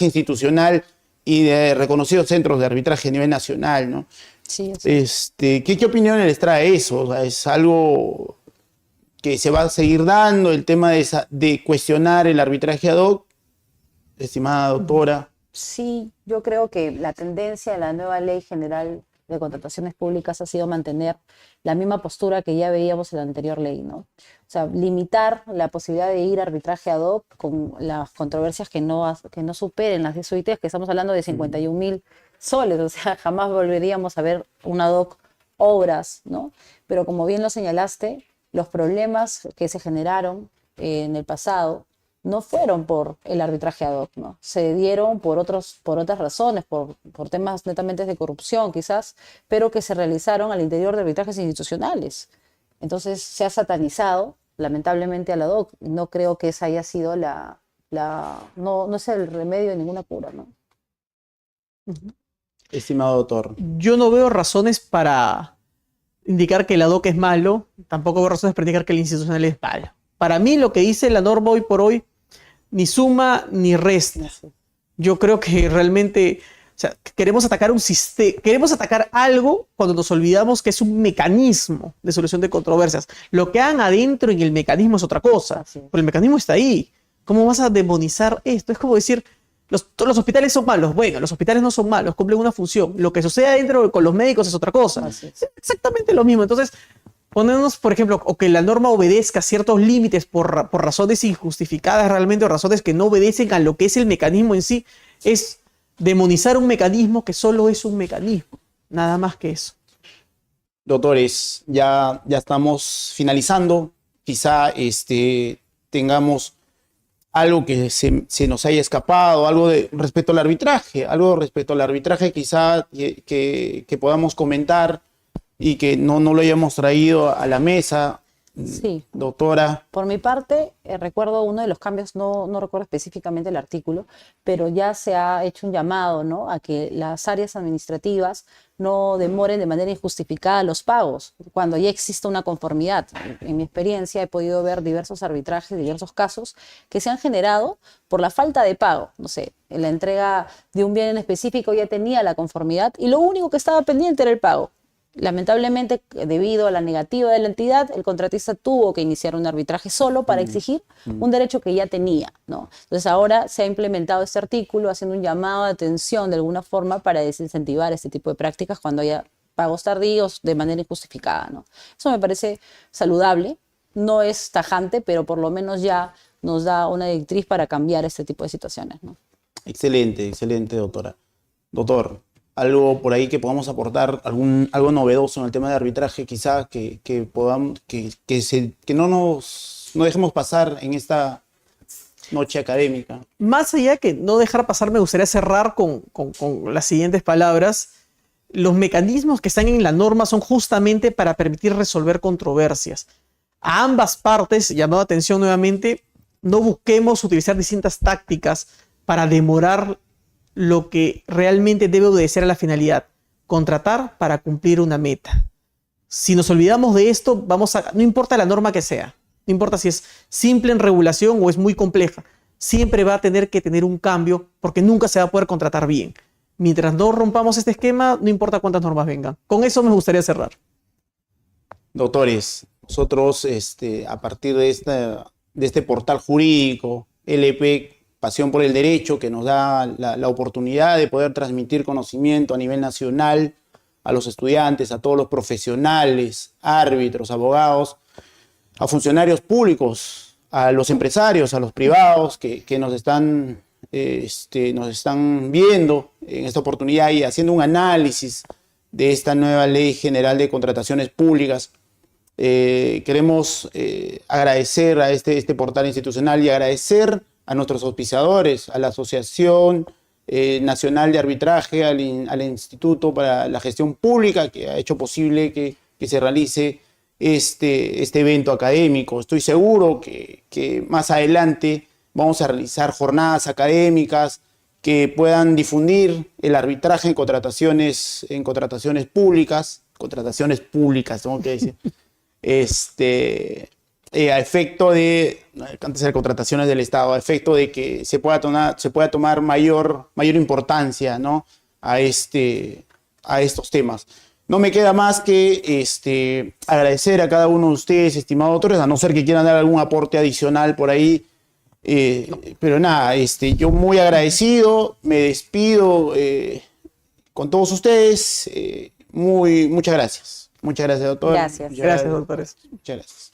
[SPEAKER 1] institucional y de reconocidos centros de arbitraje a nivel nacional, ¿no?
[SPEAKER 2] Sí, así.
[SPEAKER 1] ¿Qué opinión les trae eso? O sea, ¿es algo que se va a seguir dando, el tema de cuestionar el arbitraje ad hoc, estimada doctora?
[SPEAKER 2] Sí, yo creo que la tendencia de la nueva Ley General de Contrataciones Públicas ha sido mantener la misma postura que ya veíamos en la anterior ley, ¿no? O sea, limitar la posibilidad de ir a arbitraje ad hoc con las controversias que no superen las 10 UITs, que estamos hablando de 51.000 soles, o sea, jamás volveríamos a ver un ad hoc obras, ¿no? Pero como bien lo señalaste, los problemas que se generaron en el pasado no fueron por el arbitraje ad hoc, ¿no? Se dieron por otras razones, por temas netamente de corrupción quizás, pero que se realizaron al interior de arbitrajes institucionales. Entonces se ha satanizado lamentablemente al ad hoc. No creo que esa haya sido no es el remedio de ninguna cura, ¿no?
[SPEAKER 1] Estimado doctor.
[SPEAKER 3] Yo no veo razones para indicar que el ad hoc es malo, tampoco veo razones para indicar que el institucional es malo. Para mí lo que dice la norma hoy por hoy ni suma ni resta. Yo creo que realmente, o sea, queremos atacar un sistema, queremos atacar algo cuando nos olvidamos que es un mecanismo de solución de controversias. Lo que hagan adentro en el mecanismo es otra cosa, pero el mecanismo está ahí. ¿Cómo vas a demonizar esto? Es como decir, todos los hospitales son malos. Bueno, los hospitales no son malos, cumplen una función. Lo que sucede adentro con los médicos es otra cosa. Es exactamente lo mismo. Entonces, ponernos, por ejemplo, o que la norma obedezca ciertos límites por razones injustificadas realmente, o razones que no obedecen a lo que es el mecanismo en sí, es demonizar un mecanismo que solo es un mecanismo, nada más que eso.
[SPEAKER 1] Doctores, ya estamos finalizando. Quizá tengamos algo que se nos haya escapado, algo respecto al arbitraje, quizá que podamos comentar y que no lo hayamos traído a la mesa.
[SPEAKER 2] Sí.
[SPEAKER 1] Doctora.
[SPEAKER 2] Por mi parte, recuerdo uno de los cambios, no recuerdo específicamente el artículo, pero ya se ha hecho un llamado, ¿no?, a que las áreas administrativas no demoren de manera injustificada los pagos, cuando ya existe una conformidad. En mi experiencia he podido ver diversos arbitrajes, diversos casos que se han generado por la falta de pago. No sé, en la entrega de un bien en específico ya tenía la conformidad y lo único que estaba pendiente era el pago. Lamentablemente, debido a la negativa de la entidad, el contratista tuvo que iniciar un arbitraje solo para exigir un derecho que ya tenía, ¿no? Entonces ahora se ha implementado este artículo haciendo un llamado de atención de alguna forma para desincentivar este tipo de prácticas cuando haya pagos tardíos de manera injustificada, ¿no? Eso me parece saludable, no es tajante, pero por lo menos ya nos da una directriz para cambiar este tipo de situaciones, ¿no?
[SPEAKER 1] Excelente, excelente, doctora. Doctor, algo por ahí que podamos aportar, algo novedoso en el tema de arbitraje, quizá que podamos, que no dejemos pasar en esta noche académica.
[SPEAKER 3] Más allá que no dejar pasar, me gustaría cerrar con las siguientes palabras. los mecanismos que están en la norma son justamente para permitir resolver controversias. A ambas partes, llamado atención nuevamente, no busquemos utilizar distintas tácticas para demorar lo que realmente debe obedecer a la finalidad: contratar para cumplir una meta. Si nos olvidamos de esto, no importa la norma que sea, no importa si es simple en regulación o es muy compleja, siempre va a tener que tener un cambio porque nunca se va a poder contratar bien. Mientras no rompamos este esquema, no importa cuántas normas vengan. Con eso me gustaría cerrar.
[SPEAKER 1] Doctores, nosotros a partir de este portal jurídico, LP Pasión por el Derecho, que nos da la oportunidad de poder transmitir conocimiento a nivel nacional a los estudiantes, a todos los profesionales, árbitros, abogados, a funcionarios públicos, a los empresarios, a los privados que nos están viendo en esta oportunidad y haciendo un análisis de esta nueva Ley General de Contrataciones Públicas. Queremos agradecer a este portal institucional y agradecer a nuestros auspiciadores, a la Asociación Nacional de Arbitraje, al Instituto para la Gestión Pública, que ha hecho posible que se realice este evento académico. Estoy seguro que más adelante vamos a realizar jornadas académicas que puedan difundir el arbitraje en contrataciones públicas, tengo que decir, a efecto de, antes de contrataciones del Estado, a efecto de que se pueda tomar mayor importancia, ¿no?, a estos temas. No me queda más que agradecer a cada uno de ustedes, estimados autores, a no ser que quieran dar algún aporte adicional por ahí. Pero nada, yo muy agradecido, me despido con todos ustedes. Muchas gracias. Muchas gracias, doctor.
[SPEAKER 2] Gracias.
[SPEAKER 3] Gracias, doctores.
[SPEAKER 1] Muchas gracias.